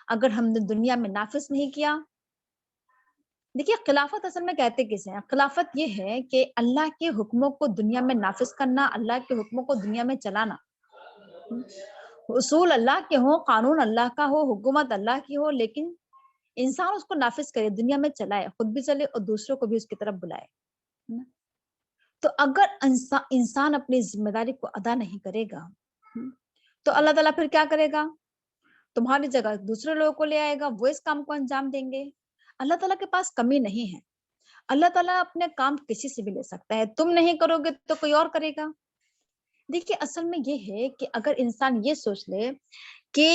اگر ہم نے دنیا میں نافذ نہیں کیا. دیکھیے خلافت اصل میں کہتے کسے ہیں؟ خلافت یہ ہے کہ اللہ کے حکموں کو دنیا میں نافذ کرنا، اللہ کے حکموں کو دنیا میں چلانا. اصول اللہ کے ہوں، قانون اللہ کا ہو، حکومت اللہ کی ہو، لیکن انسان اس کو نافذ کرے، دنیا میں چلائے، خود بھی چلے اور دوسروں کو بھی اس کی طرف بلائے. تو اگر انسان اپنی ذمہ داری کو ادا نہیں کرے گا تو اللہ تعالیٰ پھر کیا کرے گا؟ تمہاری جگہ دوسرے لوگوں کو لے آئے گا، وہ اس کام کو انجام دیں گے. اللہ تعالیٰ کے پاس کمی نہیں ہے. اللہ تعالیٰ اپنے کام کسی سے بھی لے سکتا ہے. تم نہیں کرو گے تو کوئی اور کرے گا. دیکھیے اصل میں یہ ہے کہ اگر انسان یہ سوچ لے کہ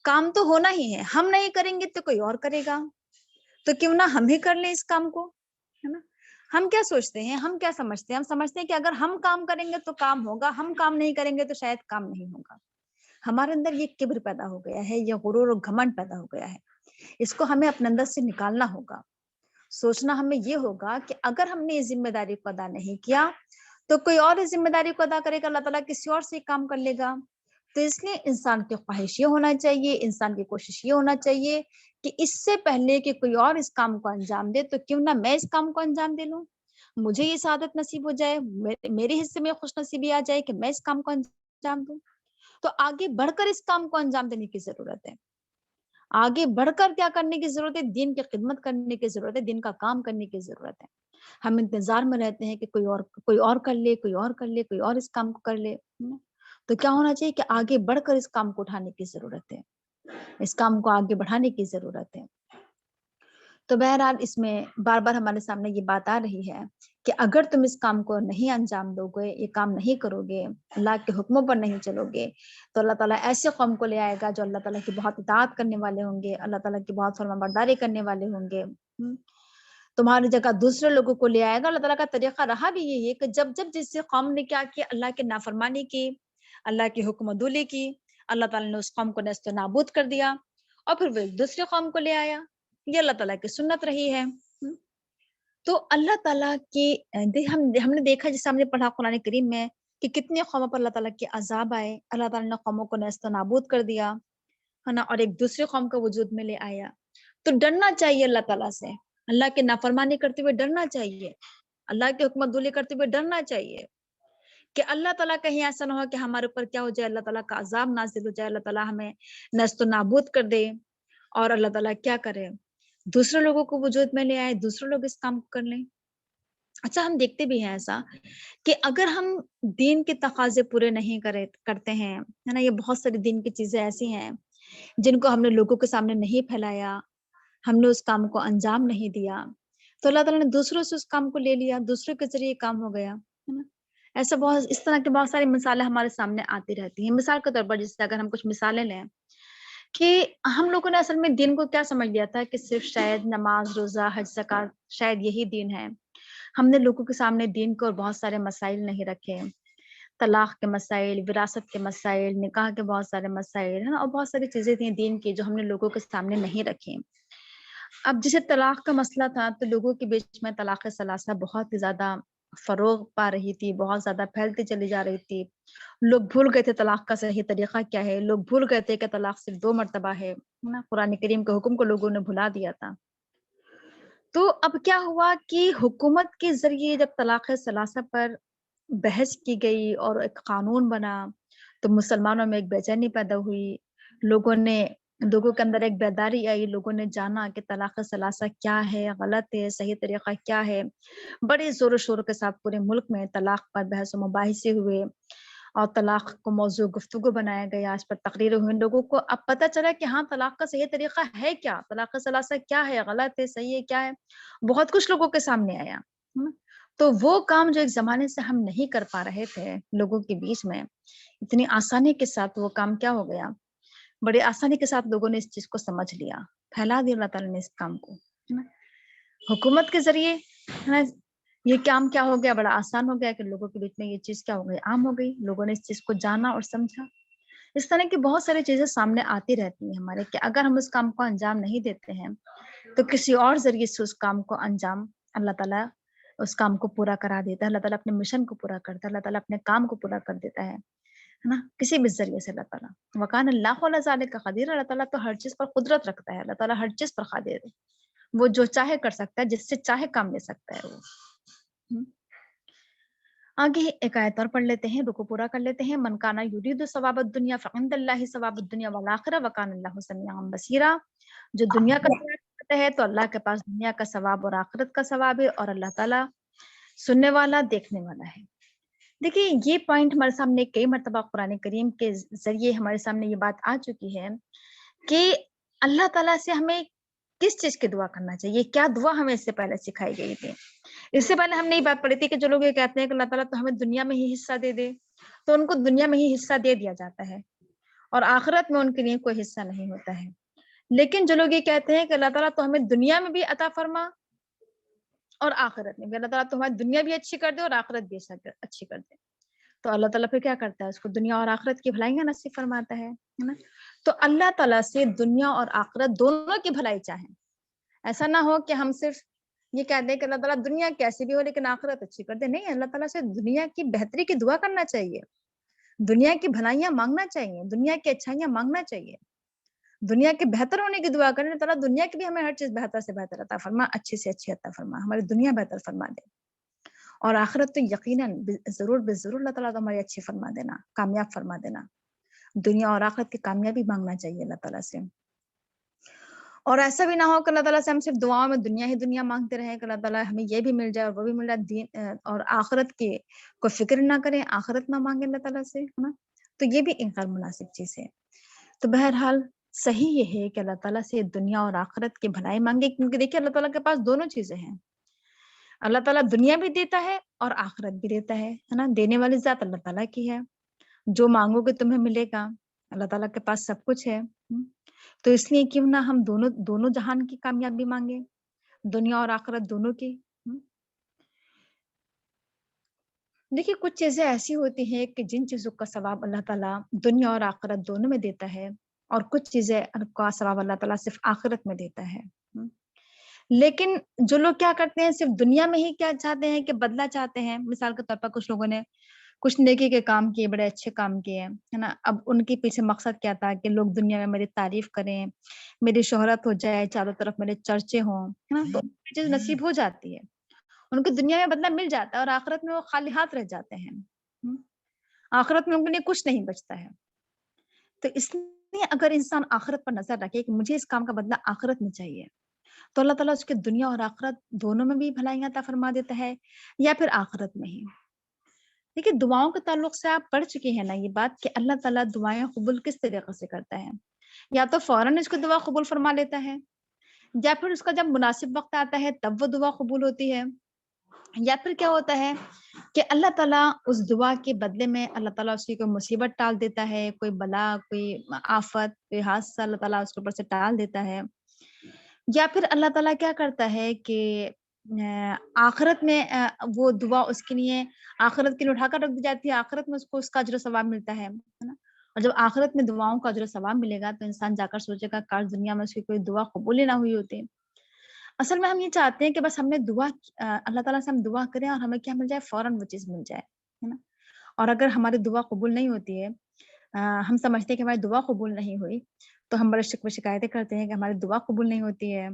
کام تو ہونا ہی ہے، ہم نہیں کریں گے تو کوئی اور کرے گا، تو کیوں نہ ہم ہی کر لیں اس کام کو، ہے نا. ہم کیا سوچتے ہیں، ہم کیا سمجھتے ہیں؟ ہم سمجھتے ہیں کہ اگر ہم کام کریں گے تو کام ہوگا، ہم کام نہیں کریں گے تو شاید کام نہیں ہوگا. ہمارے اندر یہ کبر پیدا ہو گیا ہے، یہ غرور اور گھمنڈ پیدا ہو گیا ہے. اس کو ہمیں اپنے اندر سے نکالنا ہوگا. سوچنا ہمیں یہ ہوگا کہ اگر ہم نے یہ ذمہ داری کو ادا نہیں کیا تو کوئی اور اس ذمہ داری کو ادا کرے گا، اللہ تعالیٰ کسی اور سے کام کر لے گا. تو اس لیے انسان کی خواہش یہ ہونا چاہیے، انسان کی کوشش یہ ہونا چاہیے کہ اس سے پہلے کہ کوئی اور اس کام کو انجام دے تو کیوں نہ میں اس کام کو انجام دے لوں، مجھے یہ سعادت نصیب ہو جائے، میرے حصے میں خوش نصیبی آ جائے کہ میں اس کام کو انجام دوں. تو آگے بڑھ کر اس کام کو انجام دینے کی ضرورت ہے. آگے بڑھ کر کیا کرنے کی ضرورت ہے؟ دین کی خدمت کرنے کی ضرورت ہے، دین کا کام کرنے کی ضرورت ہے. ہم انتظار میں رہتے ہیں کہ کوئی اور کر لے، کوئی اور کر لے، کوئی اور اس کام کو کر لے. تو کیا ہونا چاہیے کہ آگے بڑھ کر اس کام کو اٹھانے کی ضرورت ہے، اس کام کو آگے بڑھانے کی ضرورت ہے۔ تو بہرحال اس میں بار بار ہمارے سامنے یہ بات آ رہی ہے کہ اگر تم اس کام کو نہیں انجام دو گے، یہ کام نہیں کرو گے، اللہ کے حکموں پر نہیں چلو گے، تو اللہ تعالیٰ ایسے قوم کو لے آئے گا جو اللہ تعالیٰ کی بہت اطاعت کرنے والے ہوں گے، اللہ تعالیٰ کی بہت فرما برداری کرنے والے ہوں گے۔ تمہاری جگہ دوسرے لوگوں کو لے آئے گا۔ اللہ تعالیٰ کا طریقہ رہا بھی یہی ہے کہ جب جب جس سے قوم نے کیا کیا، اللہ کے نافرمانی کی، اللہ کی حکم دولی کی، اللہ تعالیٰ نے اس قوم کو نیست و نابود کر دیا، اور پھر وہ دوسری قوم کو لے آیا۔ یہ اللہ تعالیٰ کی سنت رہی ہے۔ تو اللہ تعالیٰ کی ہم نے دیکھا، جیسے ہم نے پڑھا قرآن کریم میں، کہ کتنی قوموں پر اللہ تعالیٰ کے عذاب آئے، اللہ تعالیٰ نے قوموں کو نیست و نابود کر دیا ہے نا، اور ایک دوسری قوم کا وجود میں لے آیا۔ تو ڈرنا چاہیے اللہ تعالیٰ سے، اللہ کی نافرمانی کرتے ہوئے ڈرنا چاہیے، اللہ کی حکمت دولی کرتے ہوئے ڈرنا چاہیے کہ اللہ تعالیٰ کہیں ایسا نہ ہو کہ ہمارے اوپر کیا ہو جائے، اللہ تعالیٰ کا عذاب نازل ہو جائے، اللہ تعالیٰ ہمیں نیست و نابود کر دے، اور اللہ تعالیٰ کیا کرے، دوسرے لوگوں کو وجود میں لے آئے، دوسرے لوگ اس کام کو کر لیں۔ اچھا، ہم دیکھتے بھی ہیں ایسا کہ اگر ہم دین کے تقاضے پورے نہیں کرتے ہیں، ہے نا، یہ بہت ساری دین کی چیزیں ایسی ہیں جن کو ہم نے لوگوں کے سامنے نہیں پھیلایا، ہم نے اس کام کو انجام نہیں دیا، تو اللہ تعالیٰ نے دوسروں سے اس کام کو لے لیا، دوسروں کے ذریعے کام ہو گیا، ہے نا۔ ایسا اس طرح کی بہت ساری مثالیں ہمارے سامنے آتی رہتی ہیں۔ مثال کے طور پر جیسے اگر ہم کچھ مثالیں لیں کہ ہم لوگوں نے اصل میں دین کو کیا سمجھ لیا تھا کہ صرف شاید نماز، روزہ، حج، زکوٰۃ شاید یہی دین ہے۔ ہم نے لوگوں کے سامنے دین کو اور بہت سارے مسائل نہیں رکھے، طلاق کے مسائل، وراثت کے مسائل، نکاح کے بہت سارے مسائل ہیں، اور بہت ساری چیزیں تھیں دین کی جو ہم نے لوگوں کے سامنے نہیں رکھی۔ اب جیسے طلاق کا مسئلہ تھا تو لوگوں کے بیچ میں طلاق ثلاثہ بہت ہی زیادہ فروغ پا رہی تھی، بہت زیادہ پھیلتی چلی جا رہی تھی۔ لوگ بھول گئے تھے طلاق کا صحیح طریقہ کیا ہے، لوگ بھول گئے تھے کہ طلاق صرف 2 مرتبہ ہے نا، قرآن کریم کے حکم کو لوگوں نے بھلا دیا تھا۔ تو اب کیا ہوا کہ حکومت کے ذریعے جب طلاق ثلاثہ پر بحث کی گئی اور ایک قانون بنا، تو مسلمانوں میں ایک بے چینی پیدا ہوئی، لوگوں کے اندر ایک بیداری آئی، لوگوں نے جانا کہ طلاق ثلاثہ کیا ہے، غلط ہے، صحیح طریقہ کیا ہے۔ بڑے زور و شور کے ساتھ پورے ملک میں طلاق پر بحث و مباحثے ہوئے، اور طلاق کو موضوع گفتگو بنایا گیا، اس پر تقریریں ہوئی۔ لوگوں کو اب پتہ چلا کہ ہاں، طلاق کا صحیح طریقہ ہے کیا، طلاق ثلاثہ کیا ہے، غلط ہے، صحیح ہے، کیا ہے، بہت کچھ لوگوں کے سامنے آیا۔ تو وہ کام جو ایک زمانے سے ہم نہیں کر پا رہے تھے لوگوں کے بیچ میں، اتنی آسانی کے ساتھ وہ کام کیا ہو گیا، بڑی آسانی کے ساتھ لوگوں نے اس چیز کو سمجھ لیا، پھیلا دیا اللہ تعالیٰ نے اس کام کو، ہے نا۔ حکومت کے ذریعے، ہے نا، یہ کام کیا ہو گیا، بڑا آسان ہو گیا کہ لوگوں کے بیچ میں یہ چیز کیا ہو گئی، عام ہو گئی، لوگوں نے اس چیز کو جانا اور سمجھا۔ اس طرح کی بہت ساری چیزیں سامنے آتی رہتی ہیں ہمارے، کہ اگر ہم اس کام کو انجام نہیں دیتے ہیں تو کسی اور ذریعے سے اس کام کو انجام، اللہ تعالیٰ اس کام کو پورا کرا دیتا ہے، اللہ تعالیٰ اپنے مشن کو پورا کرتا ہے، اللہ تعالیٰ اپنے کام کو پورا کر دیتا ہے نا، کسی بھی ذریعے سے اللہ تعالیٰ۔ وکان اللہ علی ذالک قدیر، اللہ تعالیٰ تو ہر چیز پر قدرت رکھتا ہے، اللہ تعالیٰ ہر چیز پر قادر ہے، وہ جو چاہے کر سکتا ہے، جس سے چاہے کام لے سکتا ہے وہ۔ آگے ایک آیت اور پڑھ لیتے ہیں، رکو پورا کر لیتے ہیں۔ من کانا یرید ثواب الدنیا فعند اللہ ثواب الدنیا والآخرہ وکان اللہ سمیعا بصیرا، جو دنیا کا ثواب کرتا ہے تو اللہ کے پاس دنیا کا ثواب اور آخرت کا ثواب ہے، اور اللہ تعالیٰ سننے والا، دیکھنے والا ہے۔ دیکھیے، یہ پوائنٹ ہمارے سامنے کئی مرتبہ قرآن کریم کے ذریعے ہمارے سامنے یہ بات آ چکی ہے کہ اللہ تعالیٰ سے ہمیں کس چیز کی دعا کرنا چاہیے، کیا دعا ہمیں اس سے پہلے سکھائی گئی تھی۔ اس سے پہلے ہم نے یہ بات پڑھی تھی کہ جو لوگ یہ کہتے ہیں کہ اللہ تعالیٰ تو ہمیں دنیا میں ہی حصہ دے دے، تو ان کو دنیا میں ہی حصہ دے دیا جاتا ہے، اور آخرت میں ان کے لیے کوئی حصہ نہیں ہوتا ہے۔ لیکن جو لوگ یہ کہتے ہیں کہ اللہ تعالیٰ تو ہمیں دنیا میں بھی عطا فرما اور آخرت میں بھی، اللہ تعالیٰ تو ہماری دنیا بھی اچھی کر دے اور آخرت بھی اچھی کر دے، تو اللہ تعالیٰ پھر کیا کرتا ہے، اس کو دنیا اور آخرت کی بھلائیاں نصیب فرماتا ہے نا۔ تو اللہ تعالیٰ سے دنیا اور آخرت دونوں کی بھلائی چاہیں، ایسا نہ ہو کہ ہم صرف یہ کہہ دیں کہ اللہ تعالیٰ دنیا کیسی بھی ہو لیکن آخرت اچھی کر دے، نہیں، اللہ تعالیٰ سے دنیا کی بہتری کی دعا کرنا چاہیے، دنیا کی بھلائیاں مانگنا چاہیے، دنیا کی اچھائیاں مانگنا چاہیے، دنیا کے بہتر ہونے کی دعا کریں، اللہ تعالیٰ دنیا کی بھی ہمیں ہر چیز بہتر سے بہتر عطا فرما، اچھی سے اچھی عطا فرما، ہماری دنیا بہتر فرما دے، اور آخرت تو یقیناً ضرور اللہ تعالیٰ تو ہماری اچھی فرما دینا، کامیاب فرما دینا، دنیا اور آخرت کی کامیابی مانگنا چاہیے اللہ تعالیٰ سے۔ اور ایسا بھی نہ ہو کہ اللہ تعالیٰ سے ہم صرف دعاؤں میں دنیا ہی دنیا مانگتے رہیں کہ اللہ تعالیٰ ہمیں یہ بھی مل جائے اور وہ بھی مل جائے، دین اور آخرت کی کوئی فکر نہ کریں، آخرت نہ مانگیں اللہ تعالیٰ سے، ہے نا۔ تو یہ بھی ایک غیر مناسب چیز ہے. تو بہرحال صحیح یہ ہے کہ اللہ تعالیٰ سے دنیا اور آخرت کی بھلائی مانگے، کیونکہ دیکھیے اللہ تعالیٰ کے پاس دونوں چیزیں ہیں. اللہ تعالیٰ دنیا بھی دیتا ہے اور آخرت بھی دیتا ہے نا. دینے والی ذات اللہ تعالیٰ کی ہے. جو مانگو گے تمہیں ملے گا. اللہ تعالیٰ کے پاس سب کچھ ہے. تو اس لیے کیوں نہ ہم دونوں جہان کی کامیابی مانگے، دنیا اور آخرت دونوں کی. دیکھیے کچھ چیزیں ایسی ہوتی ہیں کہ جن چیزوں کا ثواب اللہ تعالیٰ دنیا اور آخرت دونوں میں دیتا ہے، اور کچھ چیزیں کا ثواب اللہ تعالیٰ صرف آخرت میں دیتا ہے. لیکن جو لوگ کیا کرتے ہیں، صرف دنیا میں ہی کیا چاہتے ہیں کہ بدلہ چاہتے ہیں. مثال کے طور پر کچھ لوگوں نے کچھ نیکی کے کام کیے، بڑے اچھے کام کیے ہے نا. اب ان کے پیچھے مقصد کیا تھا کہ لوگ دنیا میں میری تعریف کریں، میری شہرت ہو جائے، چاروں طرف میرے چرچے ہوں، ہے نا. تو یہ چیز نصیب ہو جاتی ہے، ان کو دنیا میں بدلہ مل جاتا ہے، اور آخرت میں وہ خالی ہاتھ رہ جاتے ہیں. آخرت میں ان کے لیے کچھ نہیں بچتا ہے. تو اس لیے اگر انسان آخرت پر نظر رکھے کہ مجھے اس کام کا بدلہ آخرت میں چاہیے، تو اللہ تعالیٰ اس کے دنیا اور آخرت دونوں میں بھی بھلائیاں عطا فرما دیتا ہے، یا پھر آخرت میں ہی. دیکھیے دعاؤں کے تعلق سے آپ پڑھ چکے ہیں نا یہ بات کہ اللہ تعالیٰ دعائیں قبول کس طریقے سے کرتا ہے. یا تو فوراً اس کو دعا قبول فرما لیتا ہے، یا پھر اس کا جب مناسب وقت آتا ہے تب وہ دعا قبول ہوتی ہے، یا پھر کیا ہوتا ہے کہ اللہ تعالیٰ اس دعا کے بدلے میں اللہ تعالیٰ اس کی کوئی مصیبت ٹال دیتا ہے، کوئی بلا، کوئی آفت، کوئی حادثہ اللہ تعالیٰ اس کے اوپر سے ٹال دیتا ہے. یا پھر اللہ تعالیٰ کیا کرتا ہے کہ آخرت میں وہ دعا اس کے لیے آخرت کے لیے اٹھا کر رکھ دی جاتی ہے، آخرت میں اس کو اس کا اجر و ثواب ملتا ہے نا. اور جب آخرت میں دعاؤں کا اجر و ثواب ملے گا تو انسان جا کر سوچے گا کاش دنیا میں اس کی کوئی دعا قبول ہی نہ ہوئی ہوتی. اصل میں ہم یہ چاہتے ہیں کہ بس ہم نے دعا اللہ تعالیٰ سے ہم دعا کریں اور ہمیں کیا مل جائے، فوراً وہ چیز مل جائے، ہے نا. اور اگر ہماری دعا قبول نہیں ہوتی ہے، ہم سمجھتے ہیں کہ ہماری دعا قبول نہیں ہوئی، تو ہم بڑے شکوے شکایتیں کرتے ہیں کہ ہماری دعا قبول نہیں ہوتی ہے.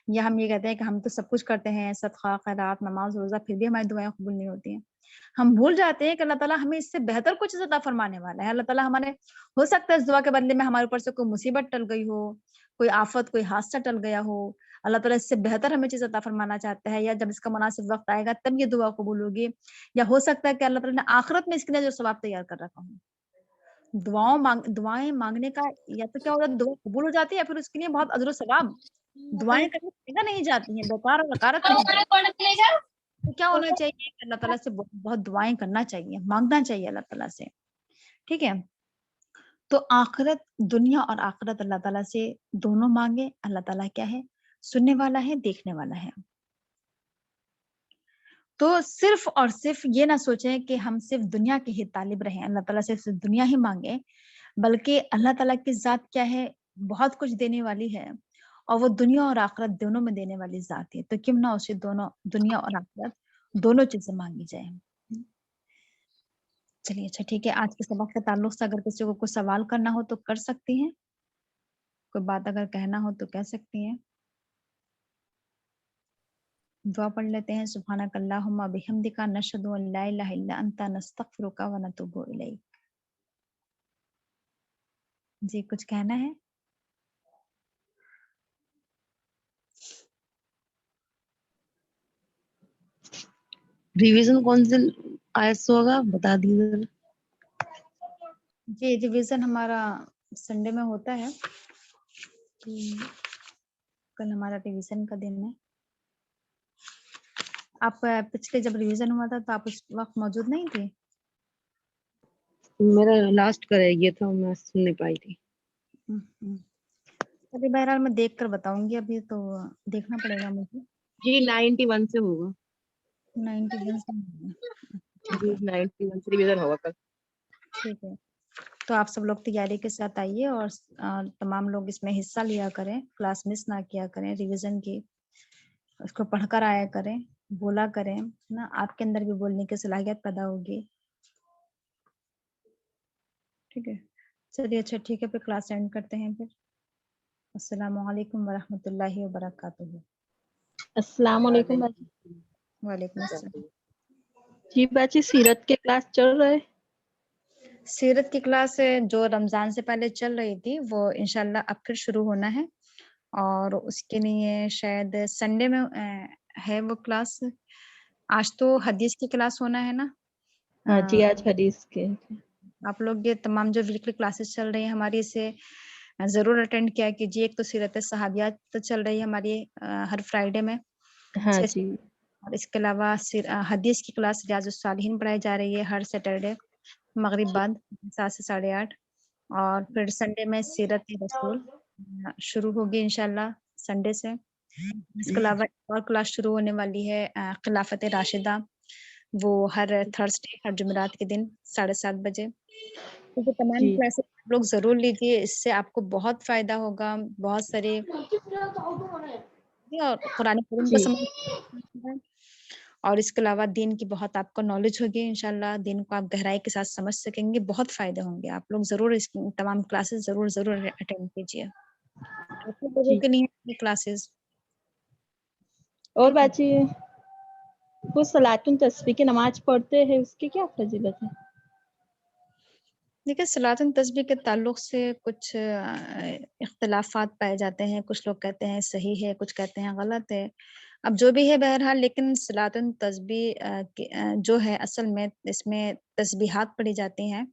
یا ہم یہ کہتے ہیں کہ ہم تو سب کچھ کرتے ہیں، صدقہ، خیرات، نماز، روزہ، پھر بھی ہماری دعائیں قبول نہیں ہوتی ہیں. ہم بھول جاتے ہیں کہ اللہ تعالیٰ ہمیں اس سے بہتر کچھ عطا فرمانے والا ہے. اللہ تعالیٰ ہمارے ہو سکتا ہے اس دعا کے بدلے میں ہمارے اوپر سے کوئی مصیبت ٹل گئی ہو، کوئی آفت، کوئی حادثہ ٹل گیا ہو. اللہ تعالیٰ اس سے بہتر ہمیں چیز عطا فرمانا چاہتا ہے، یا جب اس کا مناسب وقت آئے گا تب یہ دعا قبول ہوگی. یا ہو سکتا ہے کہ اللہ تعالیٰ نے آخرت میں اس کے لیے جو ثواب تیار کر رکھا ہوں. دعائیں مانگنے کا یا تو کیا ہوتا ہے دعا قبول ہو جاتی ہے، یا پھر اس کے لیے بہت اجر و ثواب. دعائیں کرنے نہیں جاتی ہیں، بیکار اور حقارت نہیں جاتی. تو کیا ہونا چاہیے کہ اللہ تعالیٰ سے بہت دعائیں کرنا چاہیے، مانگنا چاہیے اللہ تعالیٰ سے. ٹھیک ہے. تو آخرت، دنیا اور آخرت اللہ تعالیٰ سے دونوں مانگے. اللہ تعالیٰ کیا ہے، سننے والا ہے، دیکھنے والا ہے. تو صرف اور صرف یہ نہ سوچیں کہ ہم صرف دنیا کے ہی طالب رہیں، اللہ تعالیٰ سے صرف دنیا ہی مانگے، بلکہ اللہ تعالیٰ کی ذات کیا ہے، بہت کچھ دینے والی ہے، اور وہ دنیا اور آخرت دونوں میں دینے والی ذات ہے. تو کیوں نہ اسے دونوں دنیا اور آخرت دونوں چیزیں مانگی جائیں. چلیے اچھا ٹھیک ہے. آج کے سبق کے تعلق سے اگر کسی کو کوئی سوال کرنا ہو تو کر سکتی ہیں، کوئی بات اگر کہنا ہو تو کہہ سکتی ہیں. دعا پڑھ لیتے ہیں. سبحانک اللہم بحمدک نشہد ان لا الہ الا انت نستغفرک ونتوب الیک. جی کچھ کہنا ہے؟ ریویژن کون سے آیت سے ہوگا بتا دیجیے. جی ریویژن ہمارا سنڈے میں ہوتا ہے. کل ہمارا ریویژن کا دن ہے. آپ پچھلے جب ریویژن ہوا تھا تو آپ اس وقت موجود نہیں تھے؟ میرا لاسٹ کا رہ گیا تھا، میں سن نہیں پائی تھی. ابھی بہرحال میں دیکھ کر بتاؤں گی، ابھی تو دیکھنا پڑے گا مجھے. جی 91 سے ہوگا. 91 سے جی 91 سے ریویژن ہوگا کل. ٹھیک ہے. تو آپ سب لوگ تیاری کے ساتھ آئیے، اور تمام لوگ اس میں حصہ لیا کریں، کلاس مس نہ کیا کریں. ریویژن کی اس کو پڑھ کر آیا کریں، بولا کریں نا. آپ کے اندر بھی بولنے کی صلاحیت پیدا ہوگی. ٹھیک ہے. چلیے اچھا ٹھیک ہے، پھر کلاس اینڈ کرتے ہیں. پھر السلام علیکم ورحمۃ اللہ وبرکاتہ. السلام علیکم. وعلیکم السلام. جی بچی سیرت کے کلاس چل رہے؟ سیرت کی کلاس جو رمضان سے پہلے چل رہی تھی وہ انشاءاللہ اب پھر شروع ہونا ہے، اور اس کے لیے شاید سنڈے میں ہے وہ کلاس. آج تو حدیث کی کلاس ہونا ہے نا. ہاں جی آج حدیث کے. آپ لوگ یہ تمام جو ویکلی کلاسز چل رہی ہیں ہماری، اسے ضرور اٹینڈ کیا کیجیے. ایک تو سیرت صحابیات تو چل رہی ہے ہماری ہر فرائیڈے میں، ہاں 6 سے، جی اور اس کے علاوہ حدیث کی کلاس ریاض الصالحین پڑھائی جا رہی ہے ہر سیٹرڈے مغرب بعد 7 سے 8:30. اور پھر سنڈے میں سیرت رسول شروع ہوگی انشاءاللہ سنڈے سے. اس کے علاوہ ایک اور کلاس شروع ہونے والی ہے خلافت راشدہ، وہ ہر تھرسڈے، ہر جمعرات کے دن 7:30 بجے. تو یہ تمام جی کلاسز آپ لوگ ضرور لیجیے، اس سے آپ کو بہت فائدہ ہوگا. بہت سارے اور قرآن کریم کو جی سمجھ، اور اس کے علاوہ دین کی بہت آپ کو نالج ہوگی انشاءاللہ. دین کو آپ گہرائی کے ساتھ سمجھ سکیں گے، بہت فائدے ہوں گے. آپ لوگ ضرور اس تمام کلاسز ضرور اٹینڈ کیجیے. ایسے لوگوں جی. کے نہیں کلاسز. اور ٹھیک ہے. باجی وہ صلاۃ التسبیح کی نماز پڑھتے ہیں، اس کی کیا فضیلت ہے؟ دیکھیے صلاۃ التسبیح کے تعلق سے کچھ اختلافات پائے جاتے ہیں. کچھ لوگ کہتے ہیں صحیح ہے، کچھ کہتے ہیں غلط ہے. اب جو بھی ہے بہرحال، لیکن صلاۃ التسبیح جو ہے اصل میں اس میں تسبیحات پڑھی جاتی ہیں،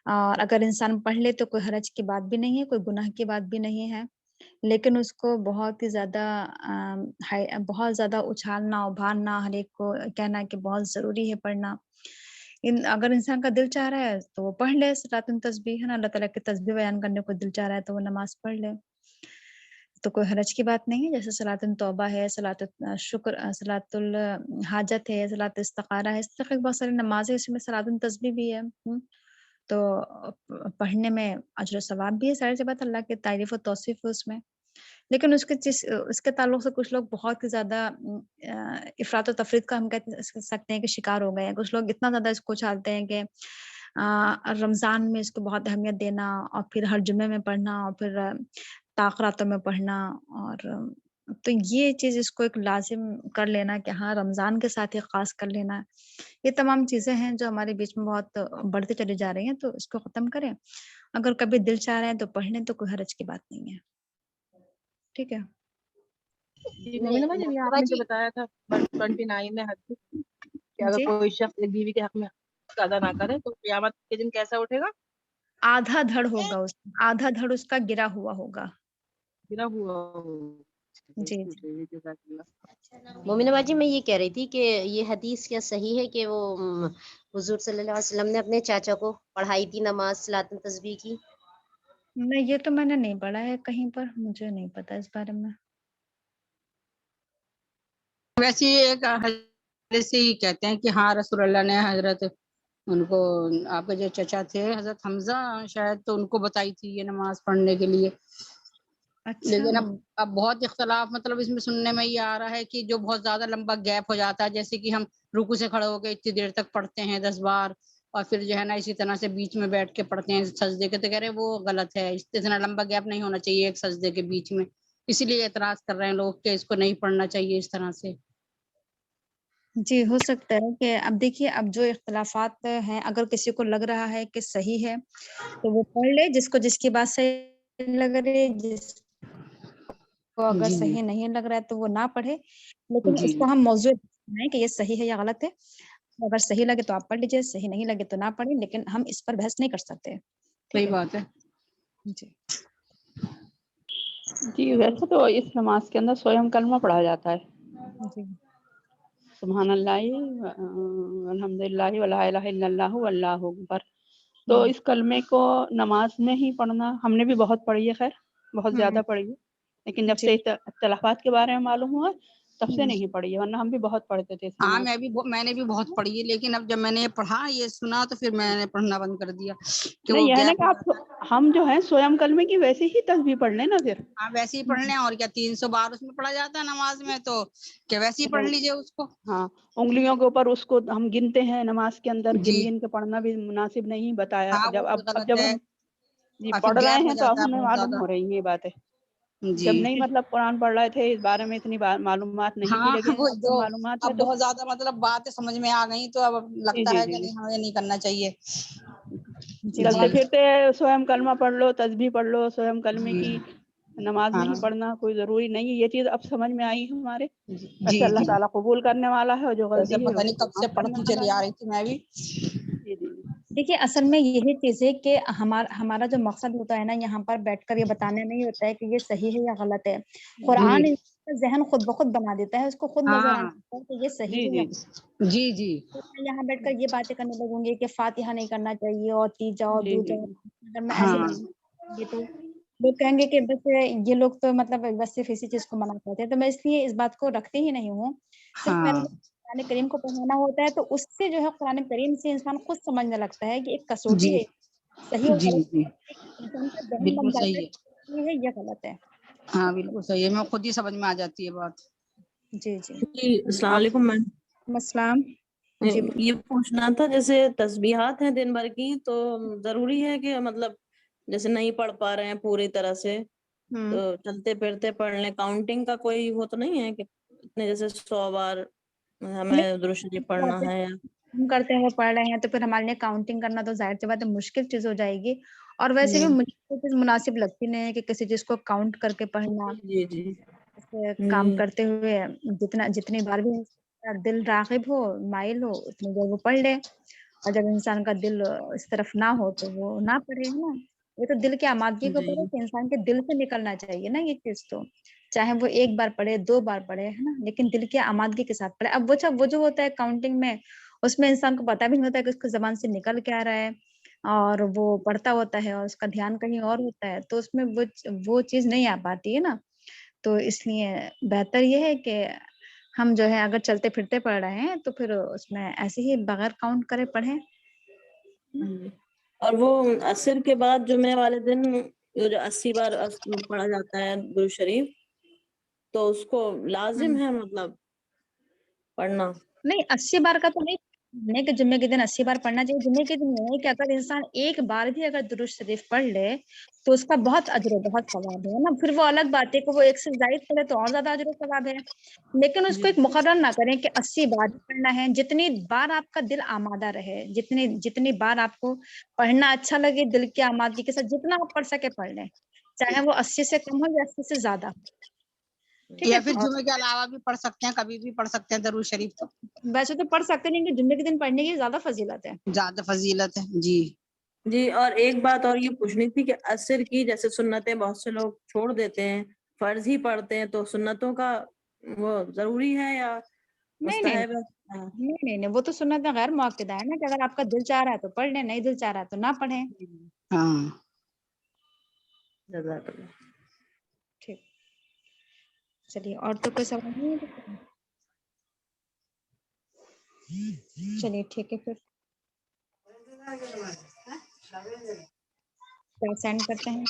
اور اگر انسان پڑھ لے تو کوئی حرج کی بات بھی نہیں ہے، کوئی گناہ کی بات بھی نہیں ہے. لیکن اس کو بہت ہی زیادہ بہت زیادہ اچھالنا ابھارنا، ہر ایک کو کہنا کہ بہت ضروری ہے پڑھنا. اگر انسان کا دل چاہ رہا ہے تو وہ پڑھ لے صلاۃ التسبیح، ہے نا، اللہ تعالیٰ کی تسبیح بیان کرنے کو دل چاہ رہا ہے تو وہ نماز پڑھ لے، تو کوئی حرج کی بات نہیں ہے. جیسے صلاۃ التوبہ ہے، صلاۃ شکر، صلاۃ الحاجت ہے، صلاۃ استخارہ ہے، اس طرح کی بہت ساری نمازیں، اس میں صلاۃ التسبیح بھی ہے. تو پڑھنے میں اجر و ثواب بھی ہے، ظاہر سی بات اللہ کی تعریف و توصیف ہے اس میں. لیکن اس کے تعلق سے کچھ لوگ بہت ہی زیادہ افراط و تفریط کا ہم کہہ سکتے ہیں کہ شکار ہو گئے ہیں. کچھ لوگ اتنا زیادہ اس کو چاہتے ہیں کہ رمضان میں اس کو بہت اہمیت دینا، اور پھر ہر جمعے میں پڑھنا، اور پھر تاخراتوں میں پڑھنا. اور تو یہ چیز اس کو ایک لازم کر لینا کہ ہاں رمضان کے ساتھ ہی خاص کر لینا، یہ تمام چیزیں ہیں جو ہمارے بیچ میں بہت بڑھتے چلی جا رہی ہیں. تو اس کو ختم کریں. اگر کبھی دل چاہ رہے ہیں تو پڑھ لیں، تو کوئی حرج کی بات نہیں ہے. ٹھیک ہے. جی مومنہ بھائی، یہ آپ نے جو بتایا تھا 29 میں حدیث کہ اگر جی، کوئی شخص ایک بیوی کے حق میں حق ادا نہ کرے تو قیامت کے دن کیسا اٹھے گا؟ آدھا دھڑ ہوگا، آدھا دھڑ اس کا گرا ہوا ہوگا. گرا ہوا. جی جی. مومنہ باجی، میں یہ کہہ رہی تھی کہ یہ حدیث کیا صحیح ہے کہ وہ حضور صلی اللہ علیہ وسلم نے اپنے چاچا کو پڑھائی تھی نماز صلاۃ التسبیح کی؟ نہیں، یہ تو میں نے نہیں پڑھا ہے کہیں پر، مجھے نہیں پتا اس بارے میں. ویسے ایک حدیث سے ہی کہتے ہیں کہ ہاں رسول اللہ نے حضرت ان کو، آپ کے جو چچا تھے حضرت حمزہ شاید، تو ان کو بتائی تھی یہ نماز پڑھنے کے لیے. اچھا. لیکن اب بہت اختلاف مطلب اس میں سننے میں یہ آ رہا ہے کہ جو بہت زیادہ لمبا گیپ ہو جاتا ہے، جیسے کہ ہم رکوع سے کھڑے ہو کے اتنی دیر تک پڑھتے ہیں 10 بار، اور پھر جو ہے نا اسی طرح سے بیچ میں بیٹھ کے پڑھتے ہیں سجدے کے، تو کہہ رہے ہیں وہ غلط ہے. اتنا لمبا گیپ نہیں ہونا چاہیے ایک سجدے کے بیچ میں. اسی لیے اعتراض کر رہے ہیں لوگ کہ اس کو نہیں پڑھنا چاہیے اس طرح سے. جی، ہو سکتا ہے کہ اب دیکھیے، اب جو اختلافات ہیں، اگر کسی کو لگ رہا ہے کہ صحیح ہے تو وہ پڑھ لے، جس کو جس کی بات صحیح لگ رہی ہے. جس کو اگر جی صحیح نہیں لگ رہا ہے تو وہ نہ پڑھے. لیکن جی اس کو ہم موضوع بنائیں کہ یہ صحیح ہے یا غلط ہے. اگر صحیح لگے تو آپ پڑھ لیجیے، صحیح نہیں لگے تو نہ پڑھیں، لیکن ہم اس پر بحث نہیں کر سکتے. ٹھیک صحیح ہے. بات ہے. جی جی ویسے تو اس نماز کے اندر سویم کلمہ پڑھا جاتا ہے، جی سبحان اللہ الحمد للہ ولا الہ الا اللہ واللہ اکبر. تو ہوں اس کلمے کو نماز میں ہی پڑھنا ہم نے بھی بہت پڑھی ہے، خیر بہت ہوں زیادہ پڑھی ہے، لیکن جب جی سے اختلافات کے بارے میں معلوم ہوا تب سے ہوں نہیں پڑھی ہے، ورنہ ہم بھی بہت پڑھتے تھے اس ہاں نماز. میں نے بھی بہت پڑھی ہے، لیکن اب جب میں نے یہ پڑھا، یہ سنا، تو پھر میں نے پڑھنا بند کر دیا کہ نہیں، وہ یہ ہے نا گیپ کہ ہو آپ جاتا ہے. ہم جو ہیں سویم کلمے کی ویسے ہی تسبیح پڑھ لیں نا پھر. ہاں ویسے ہی پڑھ لیں، اور کیا 300 بار اس میں پڑھا جاتا ہے نماز میں، تو کہ ویسے ہی پڑھ لیجیے اس کو. ہاں، انگلیوں کے اوپر اس کو ہم گنتے ہیں نماز کے اندر، جی گن گن کے پڑھنا بھی مناسب نہیں بتایا. ہاں وہ جب بھی اب غلط جب ہے، ہم جی اور پھر پڑھ رہے گیپ ہو ہیں تو جاتا اب ہے ہمیں بہت معلوم زیادہ. ہو رہی ہیں یہ باتیں. جی جب نہیں مطلب قرآن پڑھ رہے تھے اس بارے میں اتنی معلومات نہیں تھی، ہاں لیکن وہ اب جو جب معلومات اب ہے تو بہت زیادہ مطلب باتیں سمجھ میں آ گئی، تو اب جی لگتا جی ہے جی کہ جی نہیں ہمیں نہیں کرنا چاہیے. جی چلتے جی پھرتے سویم کلمہ پڑھ لو، تسبیح پڑھ لو، سویم کلمے جی کی نماز میں ہاں ہی پڑھنا کوئی ضروری نہیں ہے. یہ چیز اب سمجھ میں آئی ہے ہمارے. جی ویسے اللہ جی. تعالیٰ قبول کرنے والا ہے، اور جو ویسے غلطی ہے پتہ وہ نہیں کب سے معاف کرنے پڑھتی والا چلی ہے. آ رہی تھی میں بھی. جی جی. دیکھیے اصل میں یہی چیز ہے کہ ہمارا جو مقصد ہوتا ہے نا یہاں پر بیٹھ کر یہ بتانا نہیں ہوتا ہے کہ یہ صحیح ہے یا غلط ہے. قرآن جی انسان کا ذہن خود بخود بنا دیتا ہے, اس کو خود نظر ہاں آنا ہوتا ہے کہ یہ صحیح جی ہے یا جی جی جی میں یہاں بیٹھ کر یہ باتیں کرنے لگوں گی کہ فاتحہ نہیں کرنا چاہیے اور تی جاؤ جی دو جی جاؤ. اگر میں ایسے ہاں یہ تو لوگ کہیں گے کہ بس یہ لوگ تو مطلب بس صرف اسی چیز کو منع کرتے ہیں, تو میں اس لیے اس بات کو رکھتے ہی نہیں ہوں. صرف میں نے ہاں قرآن کریم کو پڑھانا ہوتا ہے تو اس سے جو ہے قرآن کریم سے انسان خود سمجھنے لگتا ہے کہ ایک کسوٹی جی ہے, صحیح اور جی غلط جی انسان کا ذہن بالکل بن جاتا صحیح ہے ہے. کہ یہ ہے یہ غلط ہے. ہاں بالکل صحیح ہے, میں خود ہی سمجھ میں آ جاتی ہے بات. جی جی. جی السلام علیکم میم. السلام. جی یہ پوچھنا تھا جیسے تسبیحات ہیں دن بھر کی, تو ضروری ہے کہ مطلب جیسے نہیں پڑھ پا رہے ہیں پوری طرح سے تو چلتے پھرتے پڑھ لیں, کاؤنٹنگ کا کوئی وہ تو نہیں ہے کہ اتنے جیسے 100 بار ہمیں درود شریف پڑھنا ہے؟ ہم کرتے ہیں وہ پڑھ رہے ہیں تو پھر ہمارے لیے کاؤنٹنگ کرنا تو ظاہر سی بات ہے مشکل چیز ہو جائے گی, اور ویسے بھی مجھے کوئی چیز مناسب لگتی نہیں ہے کہ کسی چیز کو کاؤنٹ کر کے پڑھنا. جی جی ایسے کام کرتے ہوئے جتنی بار بھی دل راغب ہو مائل ہو اتنی دیر وہ پڑھ لے, اور جب انسان کا دل اس طرف نہ ہو تو وہ نہ پڑھے, ہے نا. یہ تو دل کی آمادگی کے اوپر ہے کہ انسان کے دل سے نکلنا چاہیے نا یہ چیز, تو چاہے وہ ایک بار پڑھے 2 بار پڑھے, ہے نا, لیکن دل کی آمادگی کے ساتھ پڑھے. اب وہ جو ہوتا ہے کاؤنٹنگ میں, اس میں انسان کو پتا بھی نہیں ہوتا ہے کہ اس کو زبان سے نکل کے آ رہا ہے, اور وہ پڑھتا ہوتا ہے اور اس کا دھیان کہیں اور ہوتا ہے, تو اس میں وہ چیز نہیں آ پاتی ہے نا. تو اس لیے بہتر یہ ہے کہ ہم جو ہے اگر چلتے پھرتے پڑھ رہے ہیں تو پھر اس میں ایسے ہی بغیر کاؤنٹ کرے پڑھیں. اور وہ عصر کے بعد جمعے والے دن جو 80 بار پڑھا جاتا ہے درود شریف, تو اس کو لازم ہے مطلب پڑھنا؟ نہیں 80 بار کا تو نہیں کہ جمعے کے دن 80 بار پڑھنا چاہیے. جمعے کے دن نہیں کہ اگر انسان ایک بار بھی اگر درود شریف پڑھ لے تو اس کا بہت اجر و بہت ثواب ہے نا. پھر وہ الگ بات ہے کہ وہ ایک سے زائد پڑھے تو اور زیادہ اجر و ثواب ہے, لیکن اس کو ایک مقرر نہ کریں کہ 80 بار ہی پڑھنا ہے. جتنی بار آپ کا دل آمادہ رہے, جتنی بار آپ کو پڑھنا اچھا لگے, دل کی آمادگی کے ساتھ جتنا آپ پڑھ سکے پڑھ لیں, چاہے وہ 80 سے کم ہو یا 80 سے زیادہ. ٹھیک یا ہے, پھر جمعے کے علاوہ بھی پڑھ سکتے ہیں, کبھی بھی پڑھ سکتے ہیں درود شریف, تو ویسے تو پڑھ سکتے نہیں کہ جمعے کے دن پڑھنے کی زیادہ فضیلت ہے. زیادہ فضیلت ہے. جی جی, اور ایک بات اور یہ پوچھنی تھی کہ عصر کی جیسے سنتیں بہت سے لوگ چھوڑ دیتے ہیں, فرض ہی پڑھتے ہیں, تو سنتوں کا وہ ضروری ہے یا نہیں نہیں مستحب ہے؟ نہیں, وہ تو سنت غیر موقع ہے نا, کہ اگر آپ کا دل چاہ رہا ہے تو پڑھ لیں, نہیں دل چاہ رہا ہے تو نہ پڑھیں. ہاں جزاک اللہ. ٹھیک, چلیے اور تو کوئی سوال نہیں ہے؟ چلیے ٹھیک ہے, پھر سینڈ کرتے ہیں.